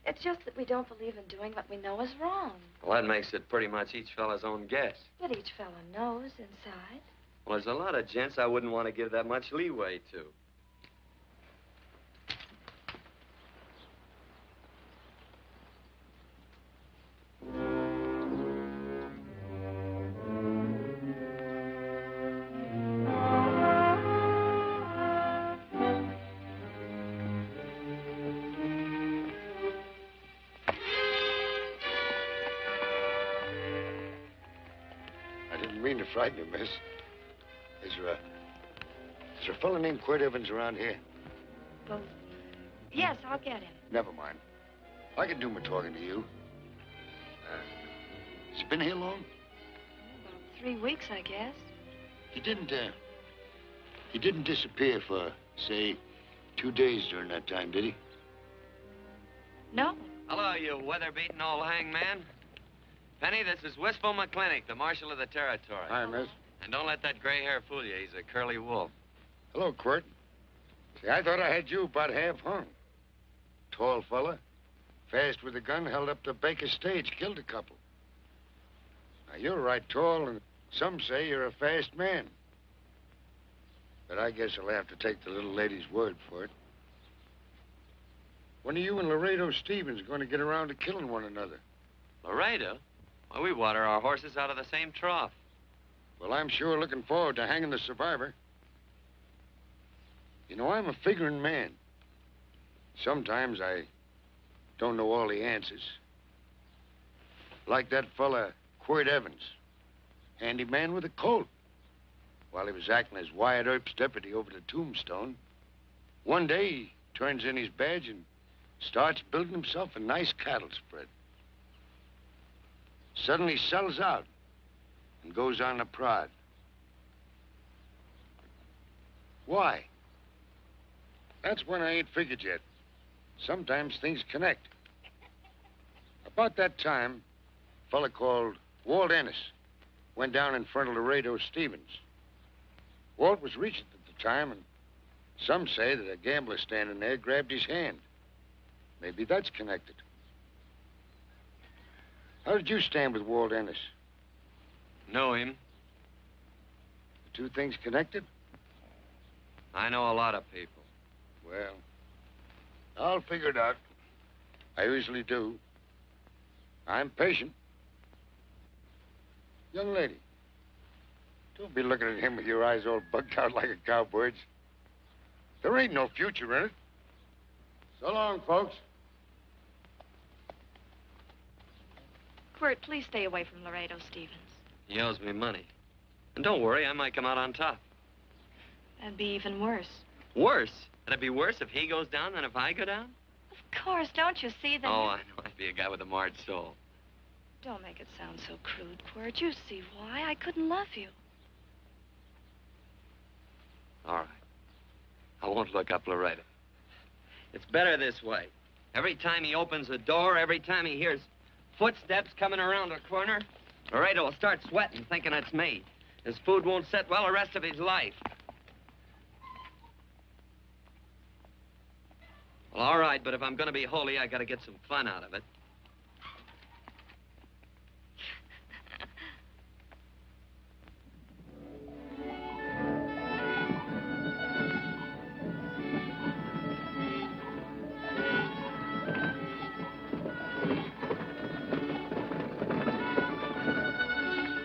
[SPEAKER 4] It's just that we don't believe in doing what we know is wrong.
[SPEAKER 1] Well, that makes it pretty much each fella's own guess.
[SPEAKER 4] But each fellow knows inside.
[SPEAKER 1] Well, there's a lot of gents I wouldn't want to give that much leeway to.
[SPEAKER 14] frighten you, miss. Is there a fellow named Quirt Evans around here?
[SPEAKER 4] Well, yes, I'll get him.
[SPEAKER 14] Never mind. I can do my talking to you. Has he been here long?
[SPEAKER 4] About 3 weeks, I guess.
[SPEAKER 14] He didn't disappear for, say, 2 days during that time, did he?
[SPEAKER 4] No.
[SPEAKER 1] Hello, you weather-beaten old hangman. Penny, this is Wistful McClintock, the marshal of the territory.
[SPEAKER 14] Hi, miss.
[SPEAKER 1] And don't let that gray hair fool you. He's a curly wolf.
[SPEAKER 14] Hello, Quirt. See, I thought I had you about half hung. Tall fella, fast with a gun, held up the Baker stage, killed a couple. Now, you're right tall, and some say you're a fast man. But I guess I'll have to take the little lady's word for it. When are you and Laredo Stevens going to get around to killing one another?
[SPEAKER 1] Laredo? Well, we water our horses out of the same trough.
[SPEAKER 14] Well, I'm sure looking forward to hanging the survivor. You know, I'm a figuring man. Sometimes I don't know all the answers. Like that fella, Quirt Evans. Handyman with a Colt. While he was acting as Wyatt Earp's deputy over the tombstone, one day he turns in his badge and starts building himself a nice cattle spread. Suddenly sells out and goes on the prod. Why? That's when I ain't figured yet. Sometimes things connect. About that time, a fella called Walt Ennis went down in front of Laredo Stevens. Walt was regent at the time, and some say that a gambler standing there grabbed his hand. Maybe that's connected. How did you stand with Walt Ennis?
[SPEAKER 1] Know him.
[SPEAKER 14] The two things connected?
[SPEAKER 1] I know a lot of people.
[SPEAKER 14] Well, I'll figure it out. I usually do. I'm patient. Young lady, don't be looking at him with your eyes all bugged out like a cowbird's. There ain't no future in it. So long, folks.
[SPEAKER 4] Quirt, please stay away from Laredo Stevens.
[SPEAKER 1] He owes me money. And don't worry, I might come out on top.
[SPEAKER 4] That'd be even worse.
[SPEAKER 1] Worse? It'd be worse if he goes down than if I go down?
[SPEAKER 4] Of course, don't you see that?
[SPEAKER 1] Oh, I know. I'd be a guy with a marred soul.
[SPEAKER 4] Don't make it sound so crude, Quirt. You see why. I couldn't love you.
[SPEAKER 1] All right. I won't look up Laredo. It's better this way. Every time he opens a door, every time he hears footsteps coming around a corner, Laredo will start sweating, thinking it's me. His food won't set well the rest of his life. Well, all right, but if I'm going to be holy, I got to get some fun out of it.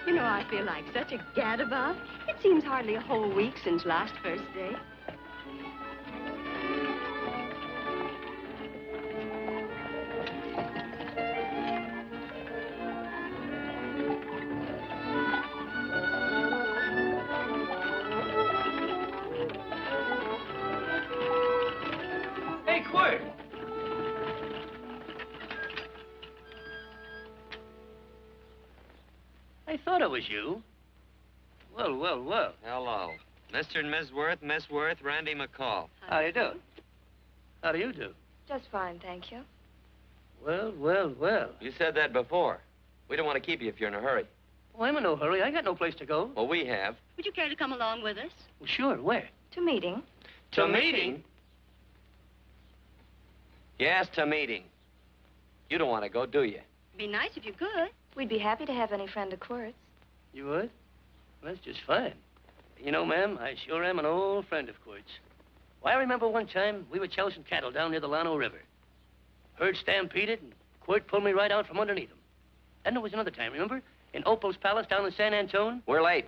[SPEAKER 7] You know, I feel like such a gadabout. It seems hardly a whole week since last first day.
[SPEAKER 10] Hey, Quirt! I thought it was you. Well, well, well.
[SPEAKER 1] Hello. Mr. and Miss Worth, Randy McCall.
[SPEAKER 10] How do you do? How do you do?
[SPEAKER 4] Just fine, thank you.
[SPEAKER 10] Well, well, well.
[SPEAKER 1] You said that before. We don't want to keep you if you're in a hurry.
[SPEAKER 10] Oh, I'm in no hurry. I got no place to go.
[SPEAKER 1] Well, we have.
[SPEAKER 7] Would you care to come along with us?
[SPEAKER 10] Well, sure. Where?
[SPEAKER 4] To meeting.
[SPEAKER 1] To meeting? Yes, to meeting. You don't want to go, do you?
[SPEAKER 7] It'd be nice if you could.
[SPEAKER 4] We'd be happy to have any friend of Quirt's.
[SPEAKER 10] You would? Well, that's just fine. You know, ma'am, I sure am an old friend of Quirt's. Why, I remember one time we were chousing cattle down near the Llano River. Herd stampeded, and Quirt pulled me right out from underneath him. Then there was another time, remember? In Opal's Palace down in San Antone.
[SPEAKER 1] We're late.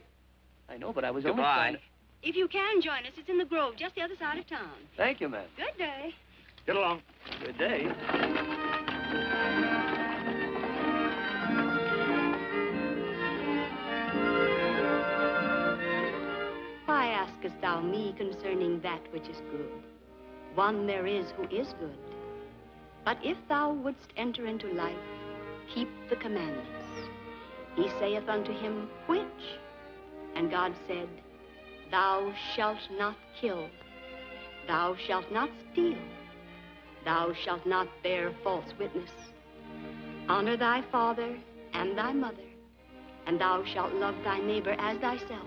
[SPEAKER 10] I know, but I was only
[SPEAKER 1] Goodbye.
[SPEAKER 10] trying to...
[SPEAKER 7] If you can join us, it's in the Grove, just the other side of town.
[SPEAKER 10] Thank you, ma'am.
[SPEAKER 7] Good day.
[SPEAKER 10] Get along. Good day.
[SPEAKER 7] askest thou me concerning that which is good? One there is who is good. But if thou wouldst enter into life, keep the commandments. He saith unto him, which? And God said, thou shalt not kill. Thou shalt not steal. Thou shalt not bear false witness. Honor thy father and thy mother, and thou shalt love thy neighbor as thyself.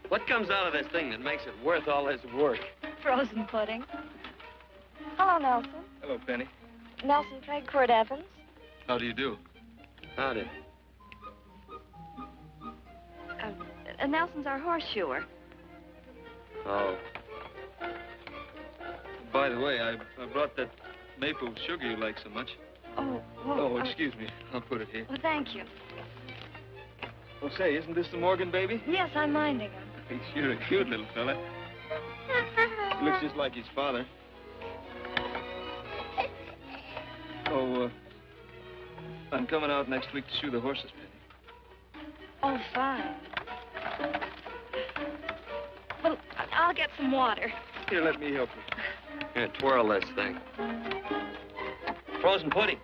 [SPEAKER 1] What comes out of this thing that makes it worth all this work?
[SPEAKER 4] Frozen pudding. Hello, Nelson.
[SPEAKER 11] Hello, Penny.
[SPEAKER 4] Nelson Craig, Quirt Evans.
[SPEAKER 11] How do you do?
[SPEAKER 1] Howdy.
[SPEAKER 4] Nelson's our horseshoer.
[SPEAKER 1] Oh.
[SPEAKER 11] By the way, I brought that maple sugar you like so much.
[SPEAKER 4] Oh, well,
[SPEAKER 11] Oh, excuse me. I'll put it here.
[SPEAKER 4] Well, thank you.
[SPEAKER 11] Oh, say, isn't this the Morgan baby?
[SPEAKER 4] Yes, I'm minding him.
[SPEAKER 11] He's sure a cute little fella. Looks just like his father. Oh, I'm coming out next week to shoe the horses, Penny.
[SPEAKER 4] Oh, fine. Well, I'll get some water.
[SPEAKER 11] Here, let me help you.
[SPEAKER 1] Here, twirl this thing.
[SPEAKER 10] Frozen pudding.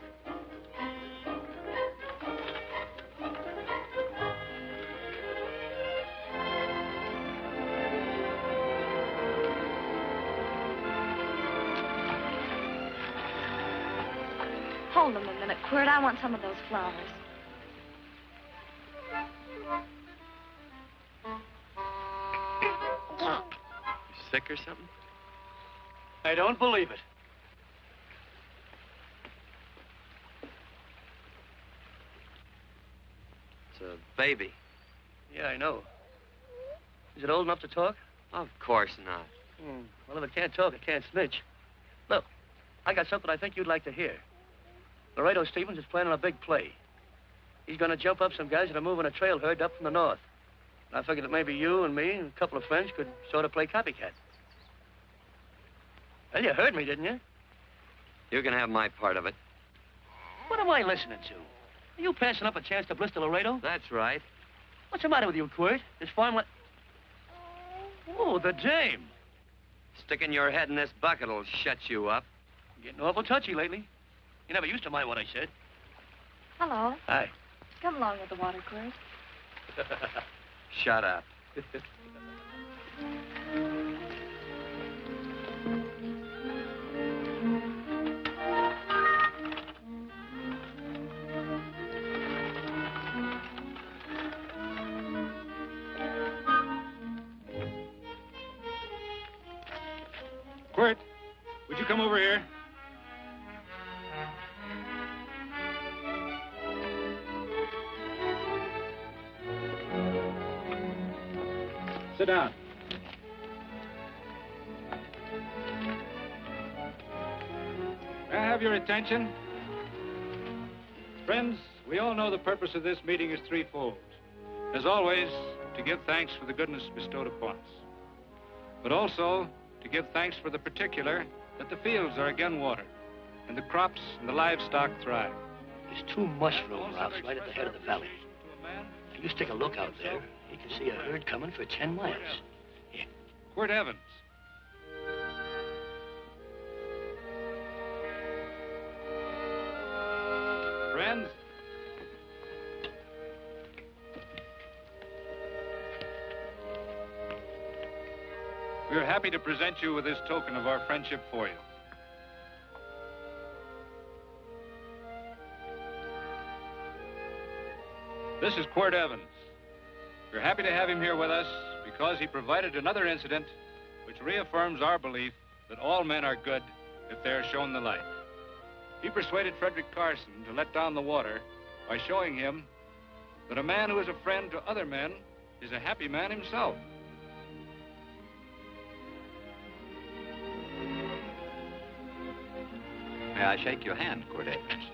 [SPEAKER 4] Hold them a minute, Quirt. I want some of those flowers.
[SPEAKER 1] You sick or something?
[SPEAKER 10] I don't believe it.
[SPEAKER 1] It's a baby.
[SPEAKER 10] Yeah, I know. Is it old enough to talk?
[SPEAKER 1] Of course not.
[SPEAKER 10] Well, if it can't talk, it can't snitch. Look, I got something I think you'd like to hear. Laredo Stevens is planning a big play. He's going to jump up some guys that are moving a trail herd up from the north. And I figured that maybe you and me and a couple of friends could sort of play copycat. Well, you heard me, didn't you?
[SPEAKER 1] You can have my part of it.
[SPEAKER 10] What am I listening to? Are you passing up a chance to blister Laredo?
[SPEAKER 1] That's right.
[SPEAKER 10] What's the matter with you, Quirt? This farm... Oh, the dame.
[SPEAKER 1] Sticking your head in this bucket will shut you up.
[SPEAKER 10] You're getting awful touchy lately. You never used to mind what I said.
[SPEAKER 4] Hello.
[SPEAKER 10] Hi.
[SPEAKER 4] Come along with the water, Quirt.
[SPEAKER 1] Shut up.
[SPEAKER 11] Quirt, would you come over here? Sit down. May I have your attention? Friends, we all know the purpose of this meeting is threefold. As always, to give thanks for the goodness bestowed upon us, but also to give thanks for the particular that the fields are again watered and the crops and the livestock thrive.
[SPEAKER 10] There's two mushroom routes right at the head of the valley. If you stick a look out there, you can see a herd coming for 10 miles. Here.
[SPEAKER 11] Quirt Evans. Friends, we are happy to present you with this token of our friendship for you. This is Quirt Evans. We're happy to have him here with us because he provided another incident which reaffirms our belief that all men are good if they are shown the light. He persuaded Frederick Carson to let down the water by showing him that a man who is a friend to other men is a happy man himself.
[SPEAKER 15] May I shake your hand, Quirt Evans?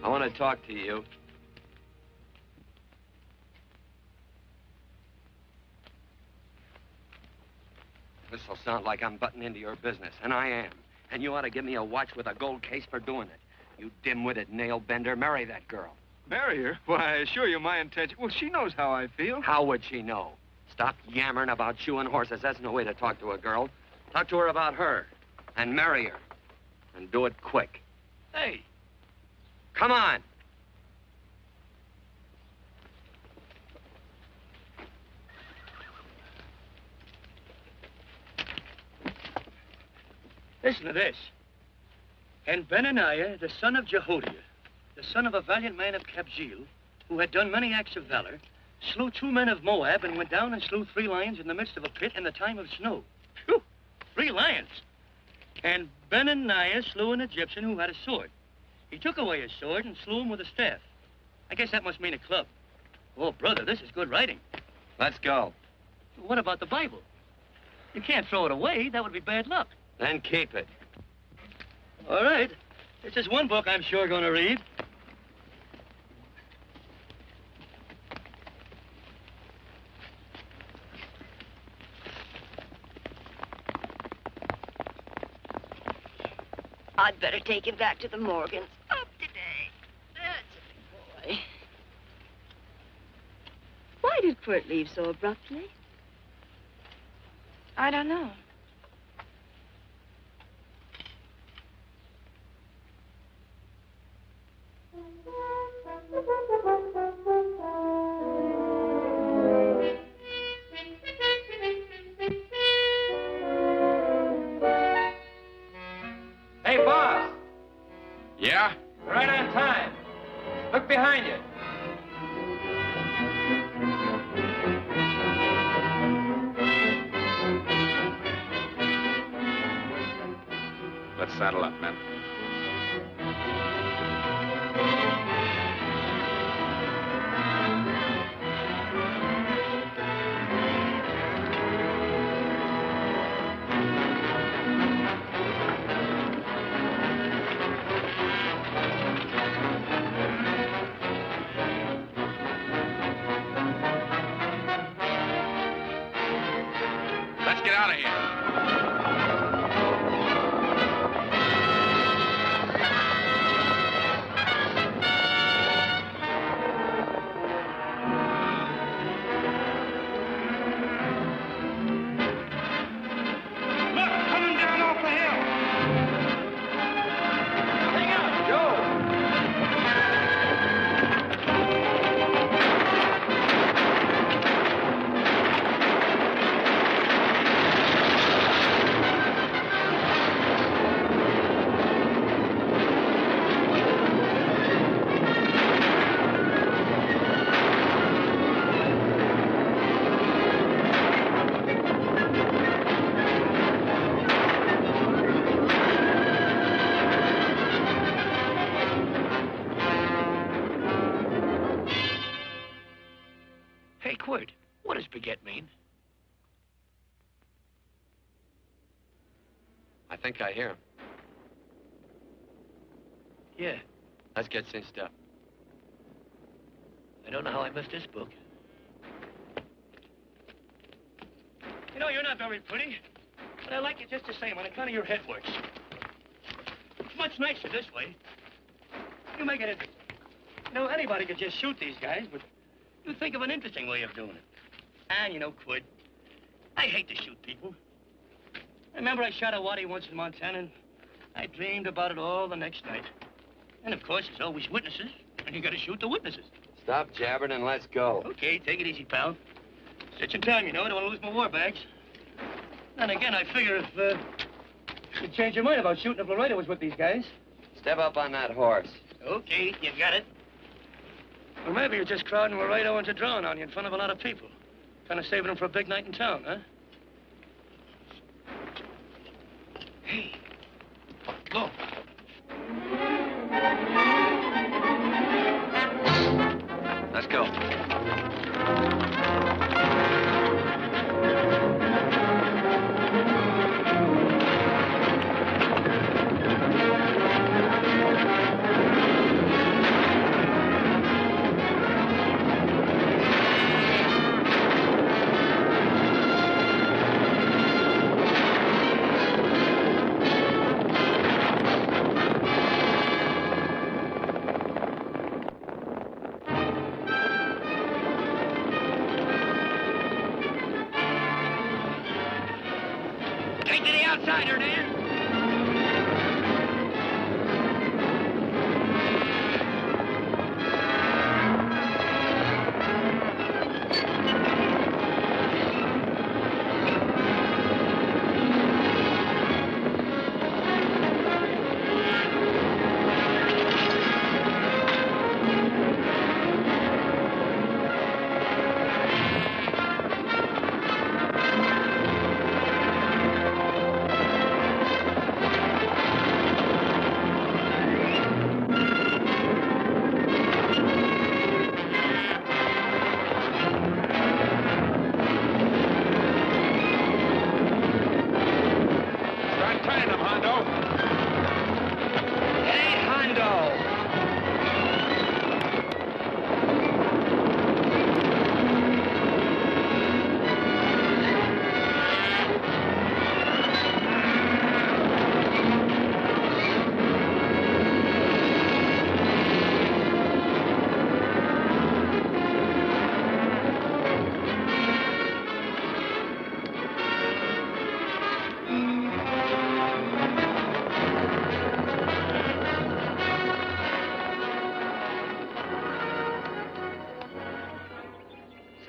[SPEAKER 1] want to talk to you. This'll sound like I'm butting into your business, and I am. And you ought to give me a watch with a gold case for doing it. You dim-witted nail-bender, marry that girl.
[SPEAKER 16] Marry her? Why, I assure you my intention... Well, she knows how I feel.
[SPEAKER 1] How would she know? Stop yammering about shoeing horses. That's no way to talk to a girl. Talk to her about her. And marry her. And do it quick.
[SPEAKER 10] Hey.
[SPEAKER 1] Come on.
[SPEAKER 10] Listen to this. And Benaniah, the son of Jehoiada, the son of a valiant man of Kabzeel, who had done many acts of valor, slew 2 men of Moab and went down and slew 3 lions in the midst of a pit in the time of snow. Phew, 3 lions. And Benaniah slew an Egyptian who had a sword. He took away his sword and slew him with a staff. I guess that must mean a club. Oh, brother, this is good writing.
[SPEAKER 1] Let's go.
[SPEAKER 10] What about the Bible? You can't throw it away. That would be bad luck.
[SPEAKER 1] Then keep it.
[SPEAKER 10] All right. This is one book I'm sure going to read.
[SPEAKER 7] I'd better take him back to the Morgans. Up today. That's a big boy. Why did Quirt leave so abruptly?
[SPEAKER 4] I don't know.
[SPEAKER 2] Hey, boss. Yeah? Right on time. Look behind you. Let's saddle up, men. Let's get out of here.
[SPEAKER 10] Hey, Quirt, what does beget mean?
[SPEAKER 1] I think I hear him.
[SPEAKER 10] Yeah.
[SPEAKER 1] Let's get cinched up.
[SPEAKER 10] I don't know how I missed this book. You know, you're not very pretty, but I like you just the same on account of your head works. It's much nicer this way. You make it interesting. You know, anybody could just shoot these guys, but you think of an interesting way of doing it. And, you know, Quirt, I hate to shoot people. I remember I shot a waddy once in Montana, and I dreamed about it all the next night. And, of course, there's always witnesses, and you got to shoot the witnesses.
[SPEAKER 1] Stop jabbering and let's go.
[SPEAKER 10] Okay, take it easy, pal. Such a time, you know. I don't want to lose my war bags. And again, I figure if you change your mind about shooting if Laredo was with these guys.
[SPEAKER 1] Step up on that horse.
[SPEAKER 10] Okay, you got it. Or maybe you're just crowding Laredo into drawing on you in front of a lot of people. Kind of saving them for a big night in town, huh? Hey, look.
[SPEAKER 1] Let's go.
[SPEAKER 10] outsider, Dan.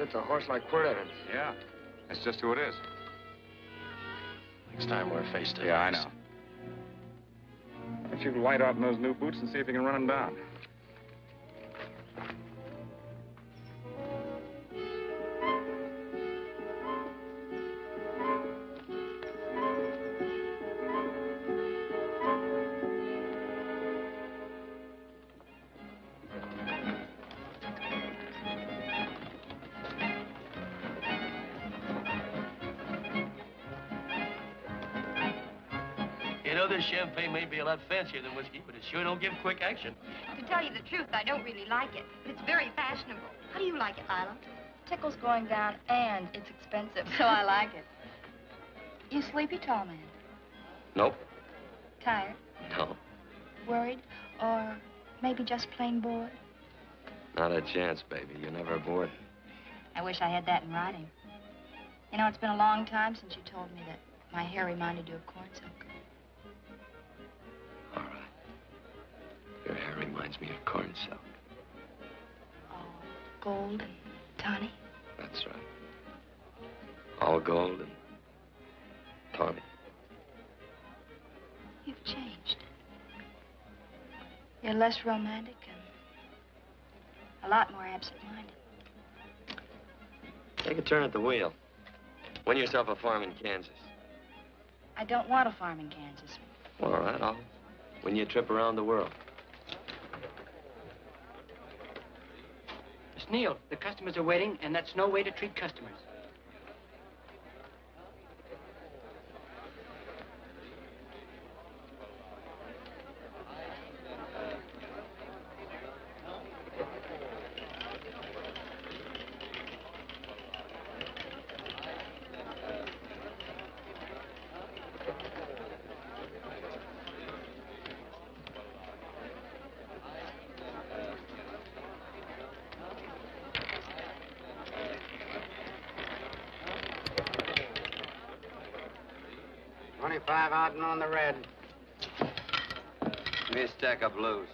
[SPEAKER 1] It's a horse like Quirt Evans.
[SPEAKER 2] Yeah, that's just who it is.
[SPEAKER 8] Next time we're face to face.
[SPEAKER 2] Yeah, I know. Why don't you light out in those new boots and see if you can run him down?
[SPEAKER 10] You know, this champagne may be a lot fancier than whiskey, but it sure don't give quick action.
[SPEAKER 4] To tell you the truth, I don't really like it, but it's very fashionable. How do you like it, Lila?
[SPEAKER 17] Tickle's going down, and it's expensive, so I like it. You sleepy, tall man?
[SPEAKER 1] Nope.
[SPEAKER 17] Tired?
[SPEAKER 1] No.
[SPEAKER 17] Worried? Or maybe just plain bored?
[SPEAKER 1] Not a chance, baby. You're never bored.
[SPEAKER 17] I wish I had that in writing. You know, it's been a long time since you told me that my hair reminded you of corn silk.
[SPEAKER 1] All right. Your hair reminds me of corn silk.
[SPEAKER 17] All gold and tawny?
[SPEAKER 1] That's right. All gold and tawny.
[SPEAKER 17] You've changed. You're less romantic and a lot more absent-minded.
[SPEAKER 1] Take a turn at the wheel. Win yourself a farm in Kansas.
[SPEAKER 17] I don't want a farm in Kansas.
[SPEAKER 1] All right, I'll win you a trip around the world.
[SPEAKER 18] Miss Neal, the customers are waiting, and that's no way to treat customers.
[SPEAKER 5] $25 odd and on the red.
[SPEAKER 1] Give me a stack of blues.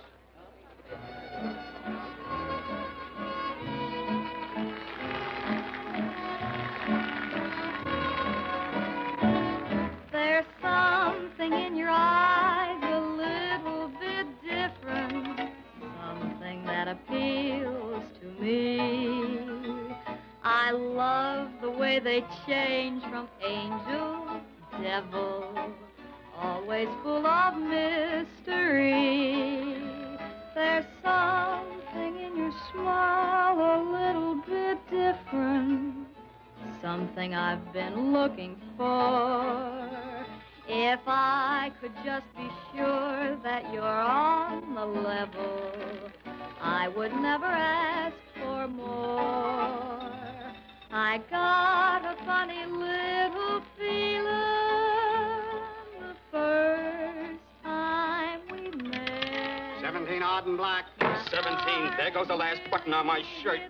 [SPEAKER 19] There's something in your eyes a little bit different, something that appeals to me. I love the way they change from angel to devil, always full of mystery. There's something in your smile a little bit different, something I've been looking for. If I could just be sure that you're on the level, I would never ask for more. I got a funny little feeling the first time we met.
[SPEAKER 5] 17 odd and black. 17. There goes the last button on my shirt.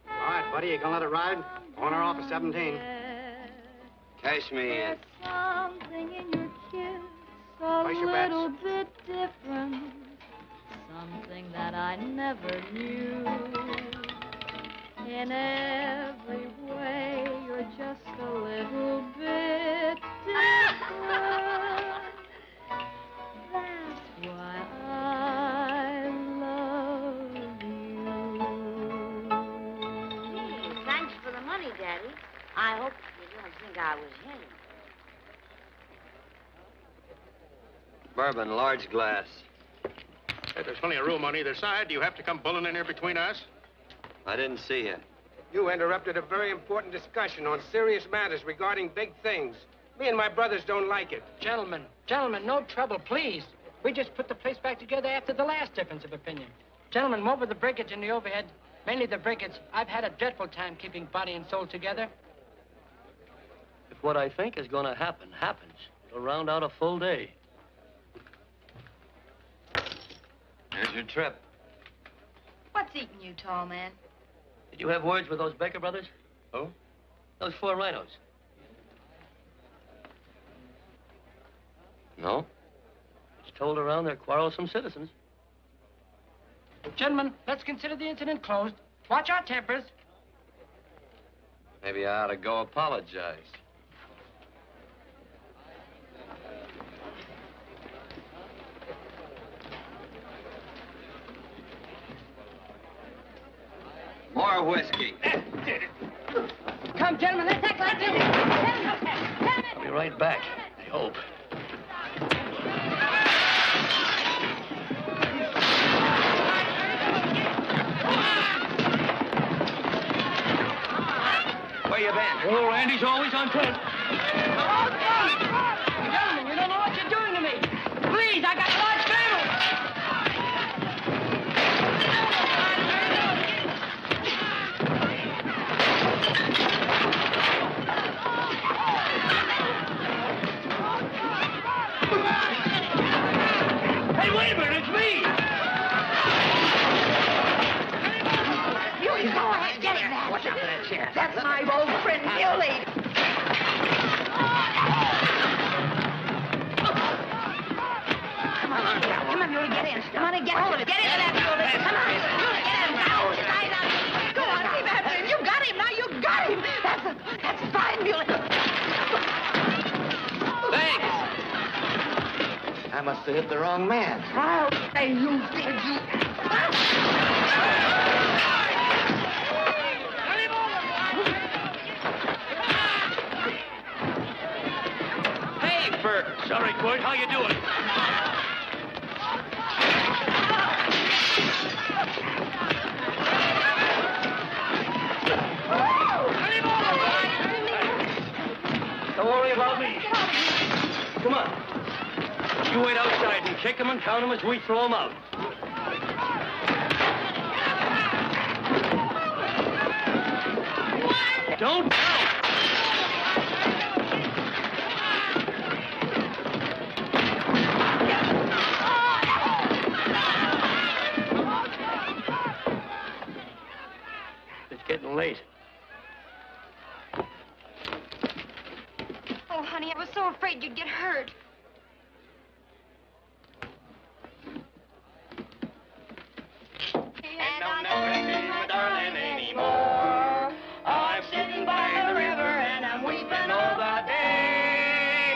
[SPEAKER 5] All right, buddy, you gonna let it ride? On or off of 17?
[SPEAKER 1] Cash me in.
[SPEAKER 19] There's something in your kiss a
[SPEAKER 5] Place your bets.
[SPEAKER 19] little bit different. Something that I never knew. In every way, you're just a little bit different. That's why I love you.
[SPEAKER 20] Thanks for the money, Daddy. I hope you don't think I was him.
[SPEAKER 1] Bourbon, large glass.
[SPEAKER 8] Hey, there's plenty of room on either side. Do you have to come bulling in here between us?
[SPEAKER 1] I didn't see you.
[SPEAKER 5] You interrupted a very important discussion on serious matters regarding big things. Me and my brothers don't like it.
[SPEAKER 18] Gentlemen, no trouble, please. We just put the place back together after the last difference of opinion. Gentlemen, what with the breakage and the overhead, mainly the breakage, I've had a dreadful time keeping body and soul together.
[SPEAKER 10] If what I think is going to happen happens, it'll round out a full day.
[SPEAKER 1] Here's your trip.
[SPEAKER 17] What's eating you, tall man?
[SPEAKER 10] Did you have words with those Baker brothers?
[SPEAKER 1] Who?
[SPEAKER 10] Those 4 rhinos.
[SPEAKER 1] No?
[SPEAKER 10] It's told around they're quarrelsome citizens.
[SPEAKER 18] Gentlemen, let's consider the incident closed. Watch our tempers.
[SPEAKER 1] Maybe I ought to go apologize. More whiskey.
[SPEAKER 18] Come, gentlemen, let's act like this.
[SPEAKER 10] I'll be right back, I hope.
[SPEAKER 1] Where you been?
[SPEAKER 10] Oh, Randy's always on point.
[SPEAKER 18] Gentlemen, you don't know what you're doing to me. Please, I got a large family.
[SPEAKER 10] Hey, wait a minute, it's me!
[SPEAKER 20] You go ahead, get it, man.
[SPEAKER 3] Watch out for that chair.
[SPEAKER 20] That's my old friend, Muley. Come on, Muley, get in. Come on and get hold of it. Get into that building. Come on, Muley, get in. Now, line up. Go on, keep after him. You got him, now you got him. That's fine, Muley.
[SPEAKER 1] Thanks. I must have hit the wrong man.
[SPEAKER 20] Oh, hey, you did, you.
[SPEAKER 10] Hey, Bert. Sorry, Quirt. How you doing? Don't worry about me. Come on. You wait outside and kick them and count them as we throw them out. Don't count. It's getting late.
[SPEAKER 4] Oh, honey, I was so afraid you'd get hurt.
[SPEAKER 19] And I'll never see my darling anymore. I'm sitting by the river and I'm weeping all the day.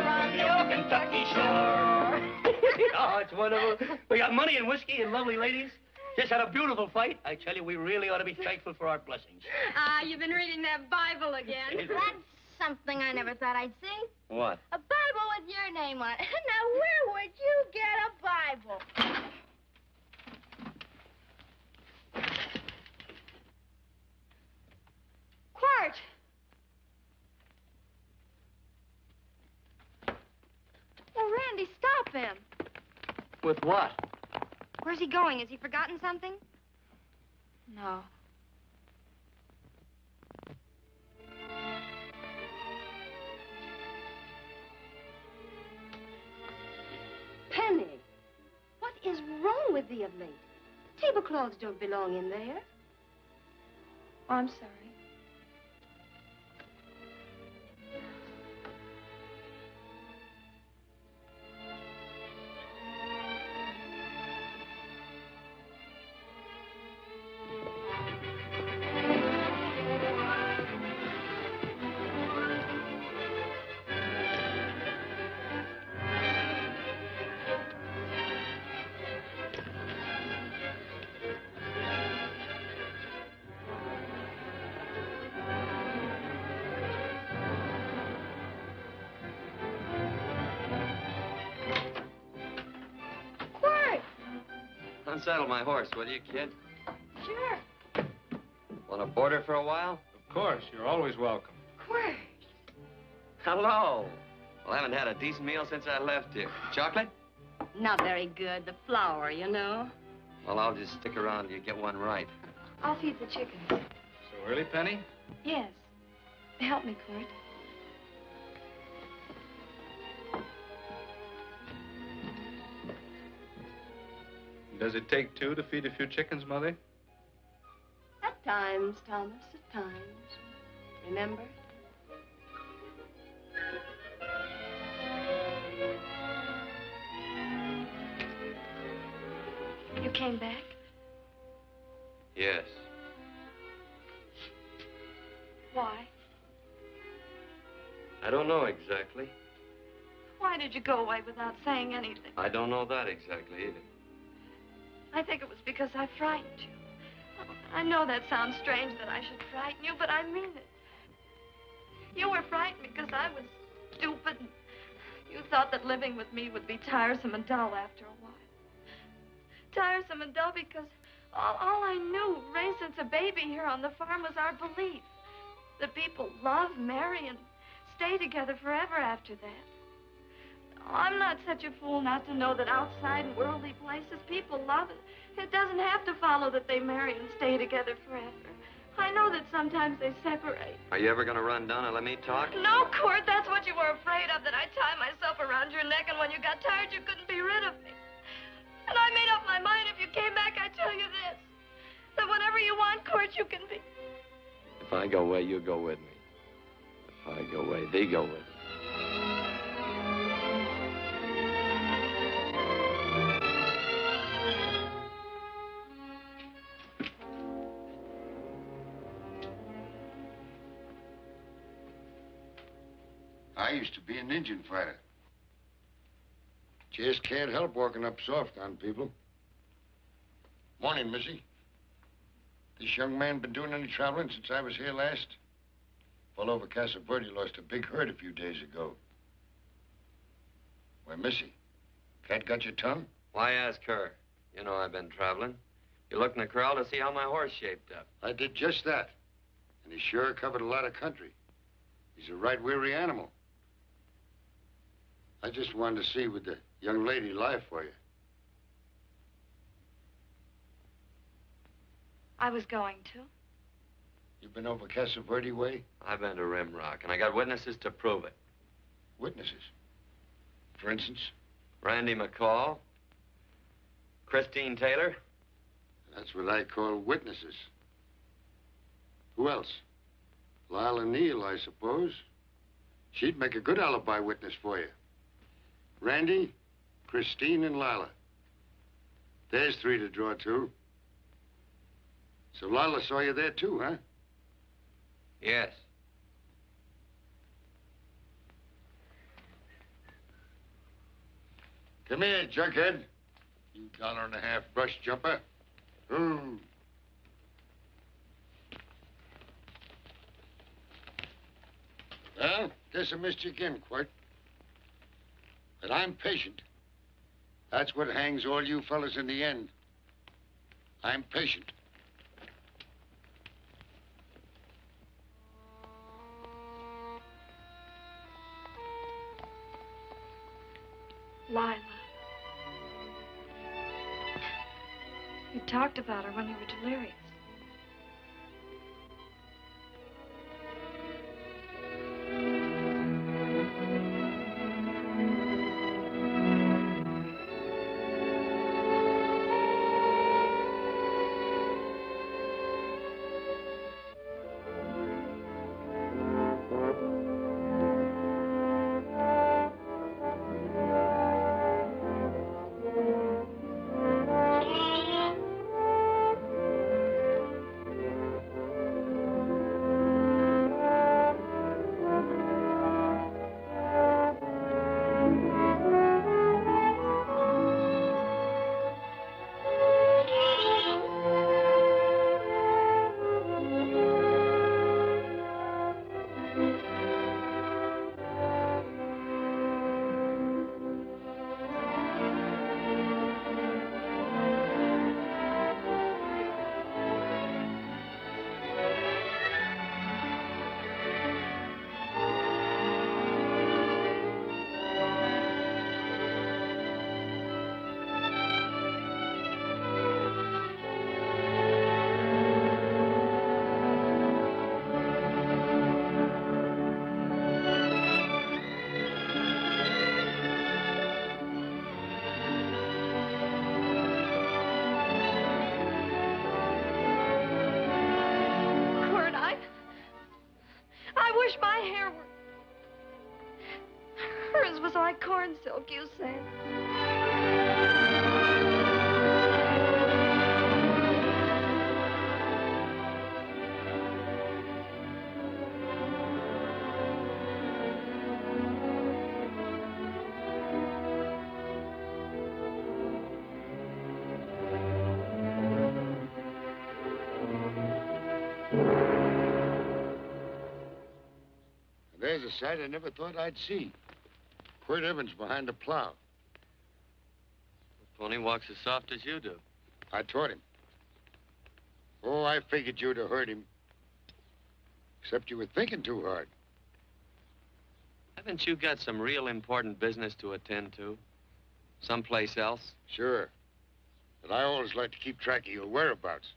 [SPEAKER 19] From the old Kentucky shore.
[SPEAKER 10] Oh, it's wonderful. We got money and whiskey and lovely ladies. Just had a beautiful fight. I tell you, we really ought to be thankful for our blessings.
[SPEAKER 7] You've been reading that Bible again.
[SPEAKER 9] That's something I never thought I'd see.
[SPEAKER 1] What?
[SPEAKER 9] A Bible with your name on it. Now, where would you get a Bible?
[SPEAKER 4] Quirt! Oh, Randy, stop him.
[SPEAKER 10] With what?
[SPEAKER 4] Where's he going? Has he forgotten something? No.
[SPEAKER 7] Penny, what is wrong with thee of late? Tablecloths don't belong in there.
[SPEAKER 4] Oh, I'm sorry.
[SPEAKER 1] Unsaddle my horse, will you, kid?
[SPEAKER 4] Sure.
[SPEAKER 1] Want to board her for a while?
[SPEAKER 11] Of course. You're always welcome.
[SPEAKER 4] Quirt.
[SPEAKER 1] Hello. Well, I haven't had a decent meal since I left here. Chocolate?
[SPEAKER 7] Not very good. The flour, you know.
[SPEAKER 1] Well, I'll just stick around till you get one right.
[SPEAKER 4] I'll feed the chickens.
[SPEAKER 11] So early, Penny?
[SPEAKER 4] Yes. Help me, Quirt.
[SPEAKER 11] Does it take two to feed a few chickens, Mother?
[SPEAKER 7] At times, Thomas, at times. Remember?
[SPEAKER 4] You came back?
[SPEAKER 1] Yes.
[SPEAKER 4] Why?
[SPEAKER 1] I don't know exactly.
[SPEAKER 4] Why did you go away without saying anything?
[SPEAKER 1] I don't know that exactly either.
[SPEAKER 4] I think it was because I frightened you. I know that sounds strange that I should frighten you, but I mean it. You were frightened because I was stupid. You thought that living with me would be tiresome and dull after a while. Tiresome and dull because all I knew, raised since a baby here on the farm, was our belief that people love, marry, and stay together forever after that. I'm not such a fool not to know that outside in worldly places people love it. It doesn't have to follow that they marry and stay together forever. I know that sometimes they separate.
[SPEAKER 1] Are you ever going to run down and let me talk?
[SPEAKER 4] No, Quirt, that's what you were afraid of, that I'd tie myself around your neck, and when you got tired, you couldn't be rid of me. And I made up my mind, if you came back, I'd tell you this, that whenever you want, Quirt, you can be.
[SPEAKER 1] If I go away, you go with me. If I go away, they go with me.
[SPEAKER 14] I used to be an Indian fighter. Just can't help walking up soft on people. Morning, Missy. This young man been doing any traveling since I was here last? Fellow over Casa Verde lost a big herd a few days ago. Why, Missy, cat got your tongue?
[SPEAKER 1] Why ask her? You know I've been traveling. You looked in the corral to see how my horse shaped up.
[SPEAKER 14] I did just that. And he sure covered a lot of country. He's a right weary animal. I just wanted to see would the young lady lie for you.
[SPEAKER 4] I was going to.
[SPEAKER 14] You been over Casa Verde way?
[SPEAKER 1] I've been to Rimrock, and I got witnesses to prove it.
[SPEAKER 14] Witnesses? For instance?
[SPEAKER 1] Randy McCall, Christine Taylor.
[SPEAKER 14] That's what I call witnesses. Who else? Lila Neal, I suppose. She'd make a good alibi witness for you. Randy, Christine, and Lila. There's three to draw to. So Lila saw you there too, huh?
[SPEAKER 1] Yes.
[SPEAKER 14] Come here, junkhead. You $1.50 brush jumper. Ooh. Well, guess I missed you again, Quirt. But I'm patient. That's what hangs all you fellas in the end. I'm patient.
[SPEAKER 4] Lila. You talked about her when you were delirious. was like corn silk, you said.
[SPEAKER 14] There's a sight I never thought I'd see. Quirt Evans behind the plow.
[SPEAKER 1] The pony walks as soft as you do.
[SPEAKER 14] I taught him. Oh, I figured you'd have hurt him. Except you were thinking too hard.
[SPEAKER 1] Haven't you got some real important business to attend to? Someplace else?
[SPEAKER 14] Sure. But I always like to keep track of your whereabouts.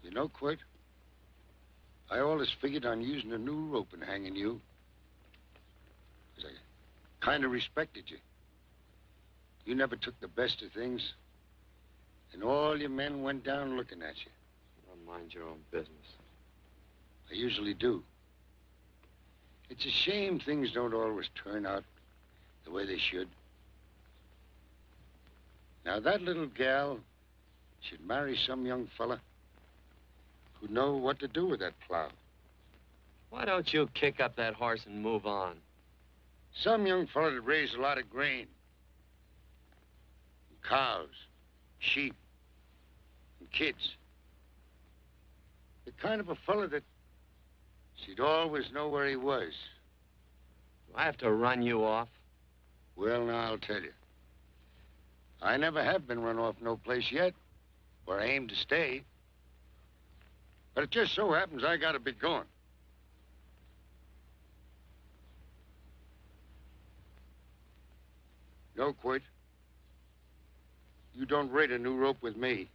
[SPEAKER 14] You know, Quirt, I always figured on using a new rope and hanging you. 'Cause I kind of respected you. You never took the best of things, and all your men went down looking at you.
[SPEAKER 1] Don't mind your own business.
[SPEAKER 14] I usually do. It's a shame things don't always turn out the way they should. Now, that little gal should marry some young fella who'd know what to do with that plow.
[SPEAKER 1] Why don't you kick up that horse and move on?
[SPEAKER 14] Some young fella that raised a lot of grain. And cows, sheep, and kids. The kind of a fella that she'd always know where he was.
[SPEAKER 1] Do I have to run you off?
[SPEAKER 14] Well, now, I'll tell you. I never have been run off no place yet, where I aim to stay. But it just so happens I gotta be going. No, Quirt. You don't raid a new rope with me.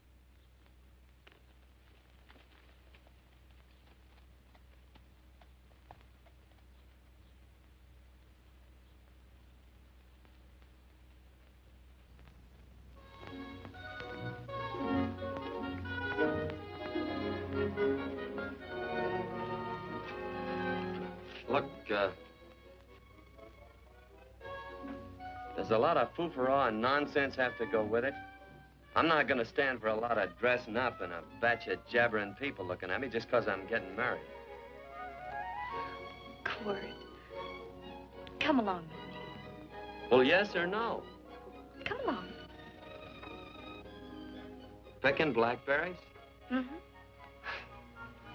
[SPEAKER 1] Look, there's a lot of foo-for-all and nonsense have to go with it. I'm not going to stand for a lot of dressing up and a batch of jabbering people looking at me just because I'm getting married.
[SPEAKER 4] Quirt, come along with me.
[SPEAKER 1] Well, yes or no?
[SPEAKER 4] Come along.
[SPEAKER 1] Picking blackberries?
[SPEAKER 4] Mm-hmm.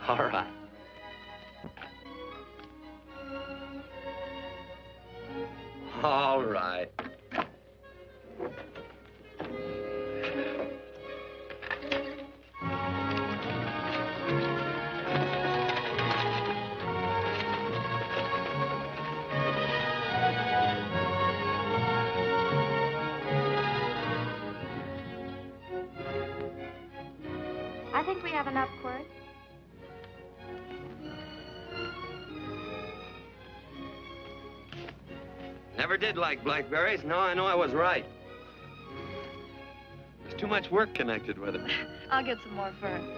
[SPEAKER 1] All right. All right.
[SPEAKER 4] I think we have enough, Quirt.
[SPEAKER 1] Never did like blackberries. Now I know I was right. There's too much work connected with it.
[SPEAKER 4] I'll get some more fern.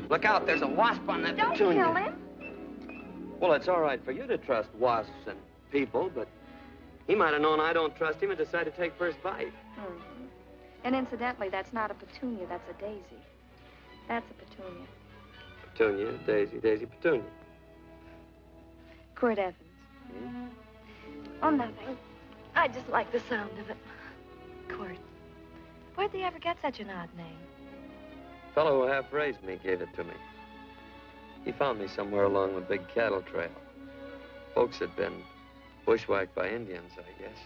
[SPEAKER 1] Look out, there's a wasp on that
[SPEAKER 4] Don't
[SPEAKER 1] petunia.
[SPEAKER 4] kill him.
[SPEAKER 1] Well, it's all right for you to trust wasps and people, but he might have known I don't trust him and decided to take first bite.
[SPEAKER 4] Mm-hmm. And incidentally, that's not a petunia, that's a daisy. That's a petunia.
[SPEAKER 1] Petunia, daisy, daisy, petunia.
[SPEAKER 4] Quirt Evans. Oh, nothing. I just like the sound of it. Quirt, where'd they ever get such an odd name?
[SPEAKER 1] The fellow who half raised me gave it to me. He found me somewhere along the big cattle trail. Folks had been bushwhacked by Indians, I guess.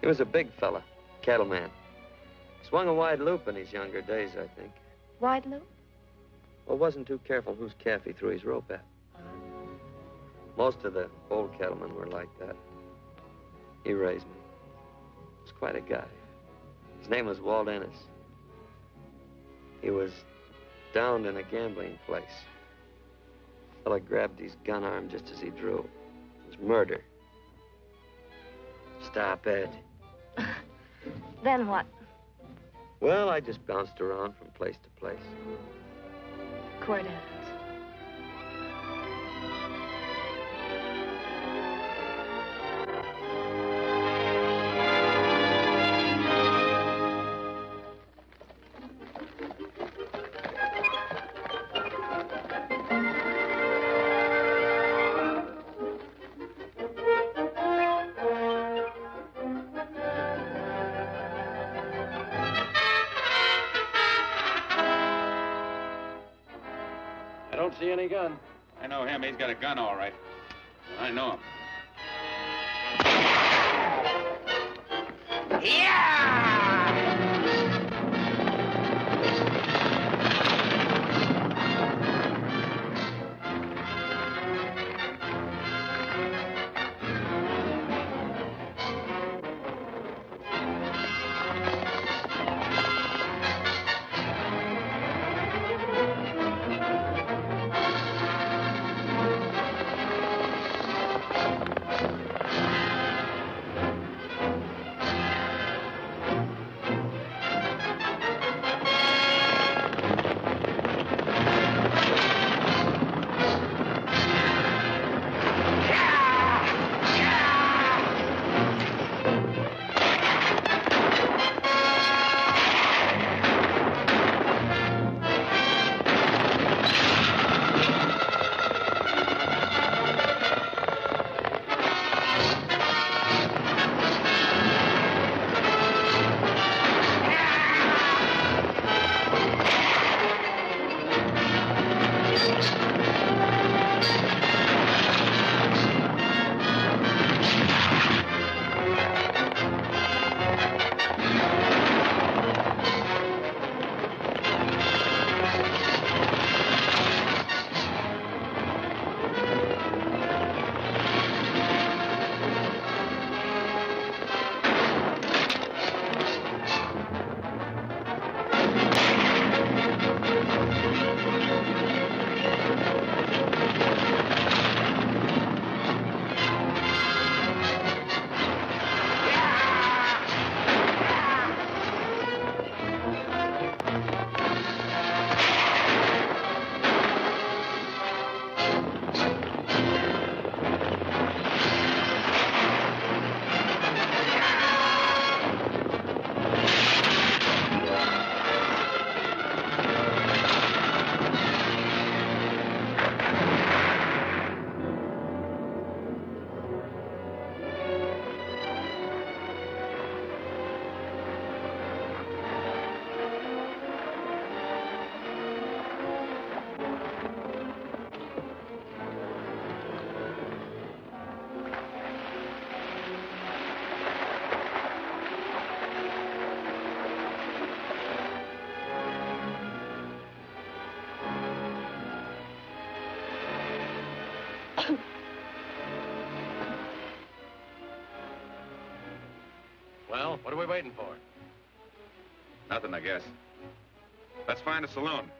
[SPEAKER 1] He was a big fella, cattleman. Swung a wide loop in his younger days, I think.
[SPEAKER 4] Wide loop?
[SPEAKER 1] Well, wasn't too careful whose calf he threw his rope at. Most of the old cattlemen were like that. He raised me. Was quite a guy. His name was Walt Ennis. He was downed in a gambling place. The fella grabbed his gun arm just as he drew. It was murder. Stop it.
[SPEAKER 4] Then what?
[SPEAKER 1] Well, I just bounced around from place to place.
[SPEAKER 4] Quirt Evans.
[SPEAKER 12] See any gun?
[SPEAKER 2] I know him. He's got a gun, all right. I know him. Well, what are we waiting for? Nothing, I guess. Let's find a saloon.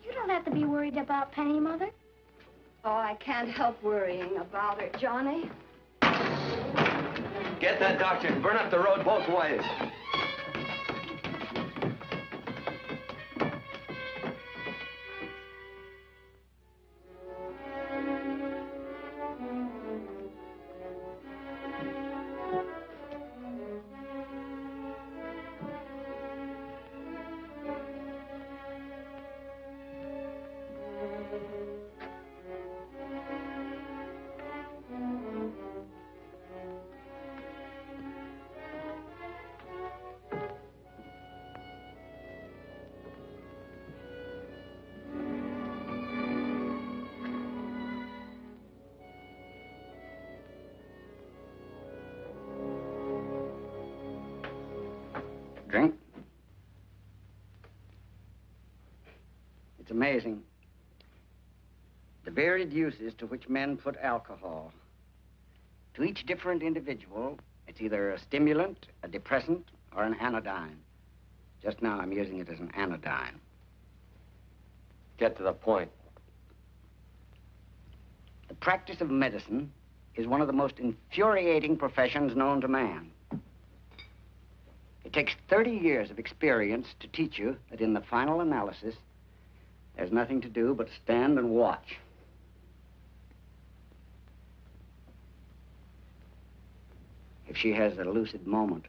[SPEAKER 9] You don't have to be worried about Penny, Mother.
[SPEAKER 7] Oh, I can't help worrying about her, Johnny.
[SPEAKER 1] Get that doctor and burn up the road both ways.
[SPEAKER 6] Drink? It's amazing. The varied uses to which men put alcohol, To each different individual, it's either a stimulant, a depressant, or an anodyne. Just now, I'm using it as an anodyne.
[SPEAKER 1] Get to the point.
[SPEAKER 6] The practice of medicine is one of the most infuriating professions known to man. It takes 30 years of experience to teach you that in the final analysis, there's nothing to do but stand and watch. If she has a lucid moment,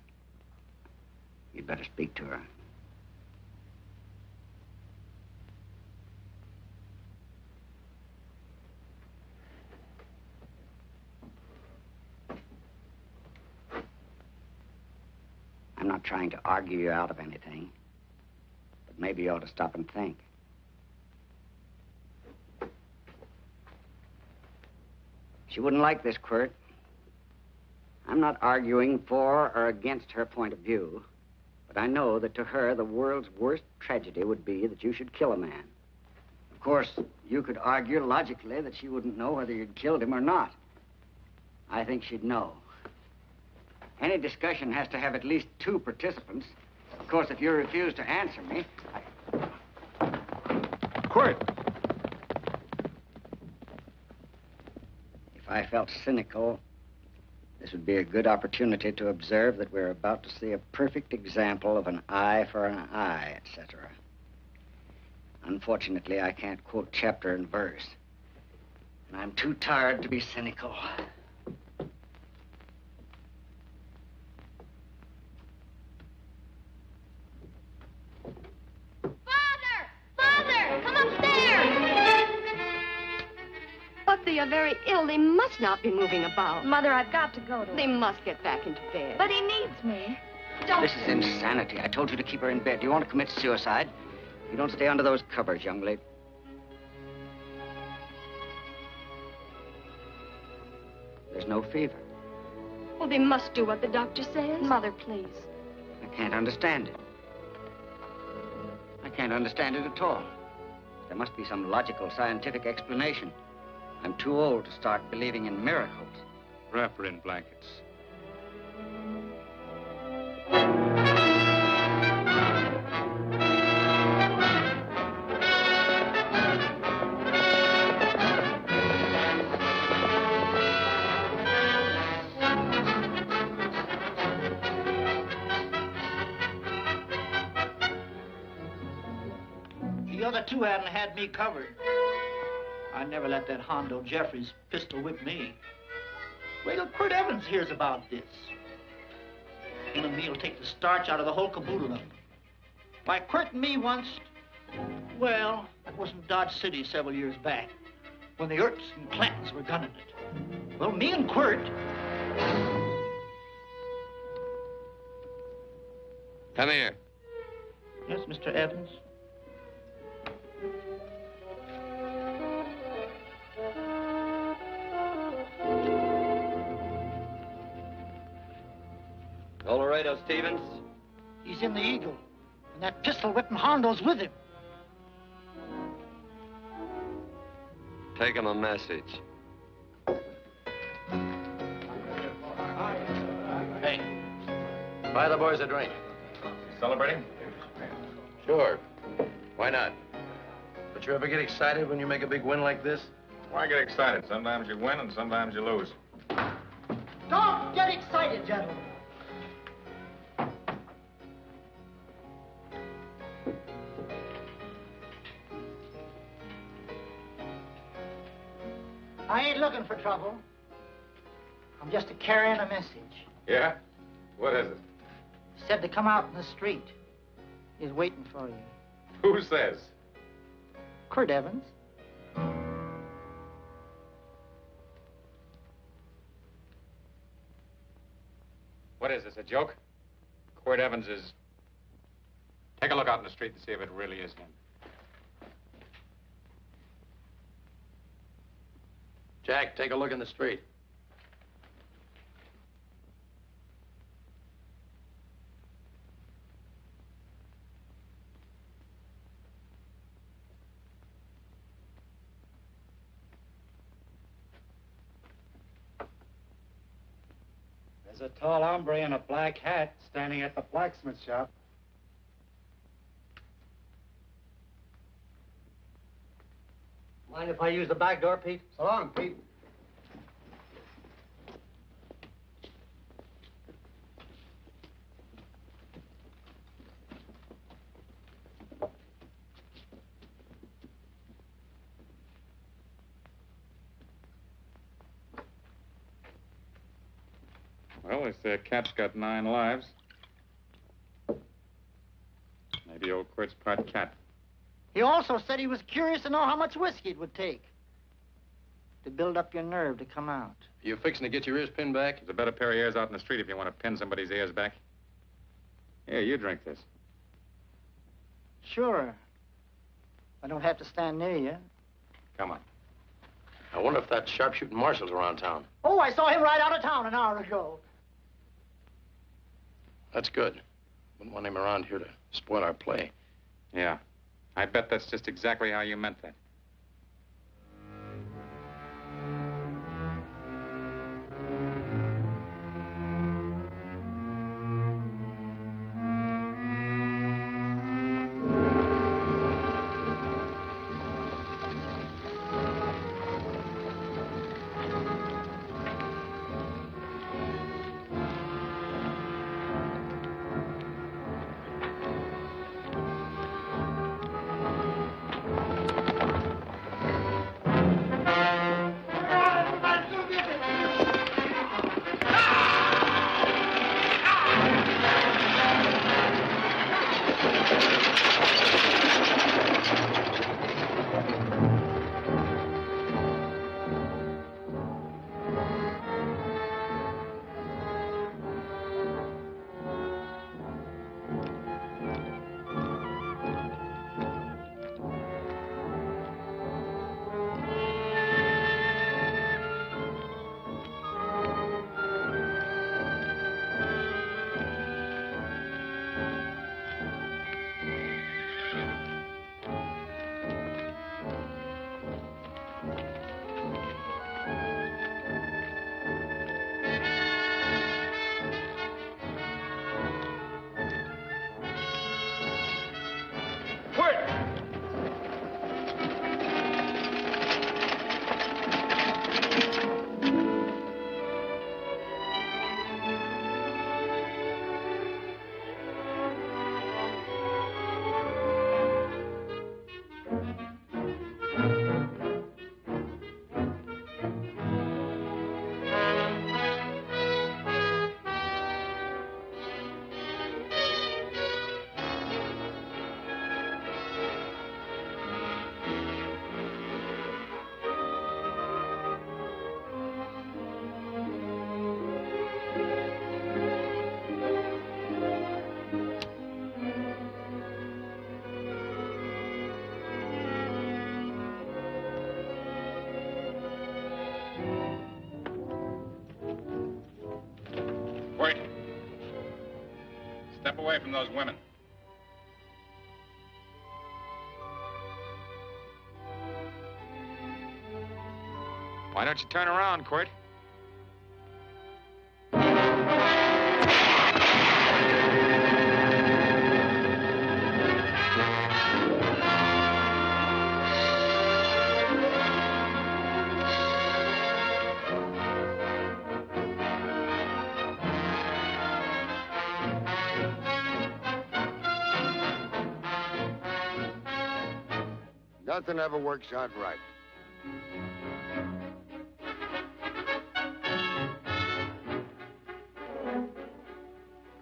[SPEAKER 6] you'd better speak to her. I'm not trying to argue you out of anything, but maybe you ought to stop and think. She wouldn't like this, Quirt. I'm not arguing for or against her point of view, but I know that to her, the world's worst tragedy would be that you should kill a man. Of course, you could argue logically that she wouldn't know whether you'd killed him or not. I think she'd know. Any discussion has to have at least 2 participants. Of course, if you refuse to answer me,
[SPEAKER 11] Quirt!
[SPEAKER 6] If I felt cynical, this would be a good opportunity to observe that we're about to see a perfect example of an eye for an eye, etc. Unfortunately, I can't quote chapter and verse, and I'm too tired to be cynical.
[SPEAKER 7] Father, come upstairs! But they are very ill. They must not be moving about.
[SPEAKER 4] Mother, I've got to go to
[SPEAKER 7] They must get back into bed.
[SPEAKER 4] But he needs me.
[SPEAKER 7] Don't...
[SPEAKER 6] This is insanity. I told you to keep her in bed. Do you want to commit suicide? You don't stay under those covers, young lady. There's no fever.
[SPEAKER 7] Well, they must do what the doctor says.
[SPEAKER 4] Mother, please.
[SPEAKER 6] I can't understand it. I can't understand it at all. There must be some logical, scientific explanation. I'm too old to start believing in miracles.
[SPEAKER 2] Wrap her in blankets.
[SPEAKER 3] The other 2 hadn't had me covered. I never let that Hondo Jeffries pistol whip me. Wait till Quirt Evans hears about this. Him and me'll take the starch out of the whole caboodle of them. Why, Quirt and me once... Well, that was in Dodge City several years back, when the Earps and Clantons were gunning it. Well, me and Quirt...
[SPEAKER 1] Come here.
[SPEAKER 3] Yes, Mr. Evans?
[SPEAKER 1] Laredo Stevens?
[SPEAKER 3] He's in the Eagle, and that pistol-whipping Hondo's with him.
[SPEAKER 1] Take him a message.
[SPEAKER 8] Hey, buy the boys a drink.
[SPEAKER 2] Celebrating?
[SPEAKER 8] Sure. Why not? But you ever get excited when you make a big win like this?
[SPEAKER 2] Why get excited? Sometimes you win and sometimes you lose.
[SPEAKER 3] Don't get excited, gentlemen. I ain't looking for trouble. I'm just carrying a message.
[SPEAKER 2] Yeah? What is it?
[SPEAKER 3] He said to come out in the street. He's waiting for you.
[SPEAKER 2] Who says?
[SPEAKER 3] Quirt Evans.
[SPEAKER 2] What is this, a joke? Quirt Evans is... Take a look out in the street and see if it really is him.
[SPEAKER 8] Jack, take a look in the street.
[SPEAKER 21] a tall hombre in a black hat standing at the blacksmith shop.
[SPEAKER 3] Mind if I use the back door, Pete?
[SPEAKER 13] So long, Pete.
[SPEAKER 2] Well, they say a cat's got 9 lives. Maybe old Quirt's part cat.
[SPEAKER 3] He also said he was curious to know how much whiskey it would take to build up your nerve to come out.
[SPEAKER 8] You fixing to get your ears pinned back?
[SPEAKER 2] There's a better pair of ears out in the street if you want to pin somebody's ears back. Here, you drink this.
[SPEAKER 3] Sure. I don't have to stand near you.
[SPEAKER 2] Come on.
[SPEAKER 8] I wonder if that sharpshooting marshal's around town.
[SPEAKER 3] Oh, I saw him ride out of town an hour ago.
[SPEAKER 8] That's good. Wouldn't want him around here to spoil our play.
[SPEAKER 2] Yeah. I bet that's just exactly how you meant that. Wait. Step away from those women. Why don't you turn around, Quirt?
[SPEAKER 14] Nothing ever works out right.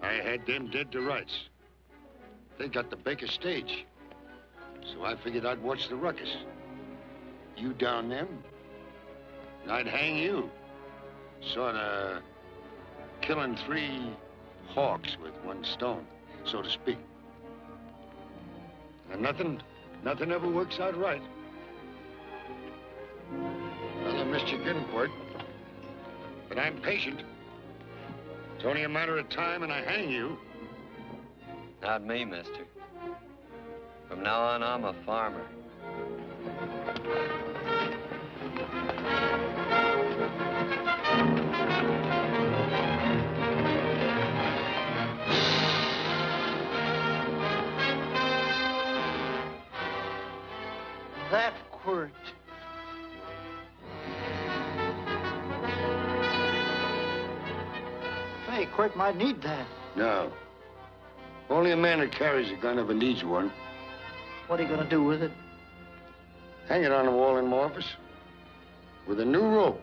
[SPEAKER 14] I had them dead to rights. They got the Baker stage. So I figured I'd watch the ruckus. You down them, and I'd hang you. Sort of killing 3 hawks with 1 stone, so to speak. And nothing ever works out right. Well, I missed you again, Quirt. But I'm patient. It's only a matter of time and I hang you.
[SPEAKER 1] Not me, mister. From now on, I'm a farmer.
[SPEAKER 3] Hey, Quirt might need that.
[SPEAKER 14] No. Only a man that carries a gun ever needs one.
[SPEAKER 3] What are you going to do with it?
[SPEAKER 14] Hang it on the wall in my office with a new rope.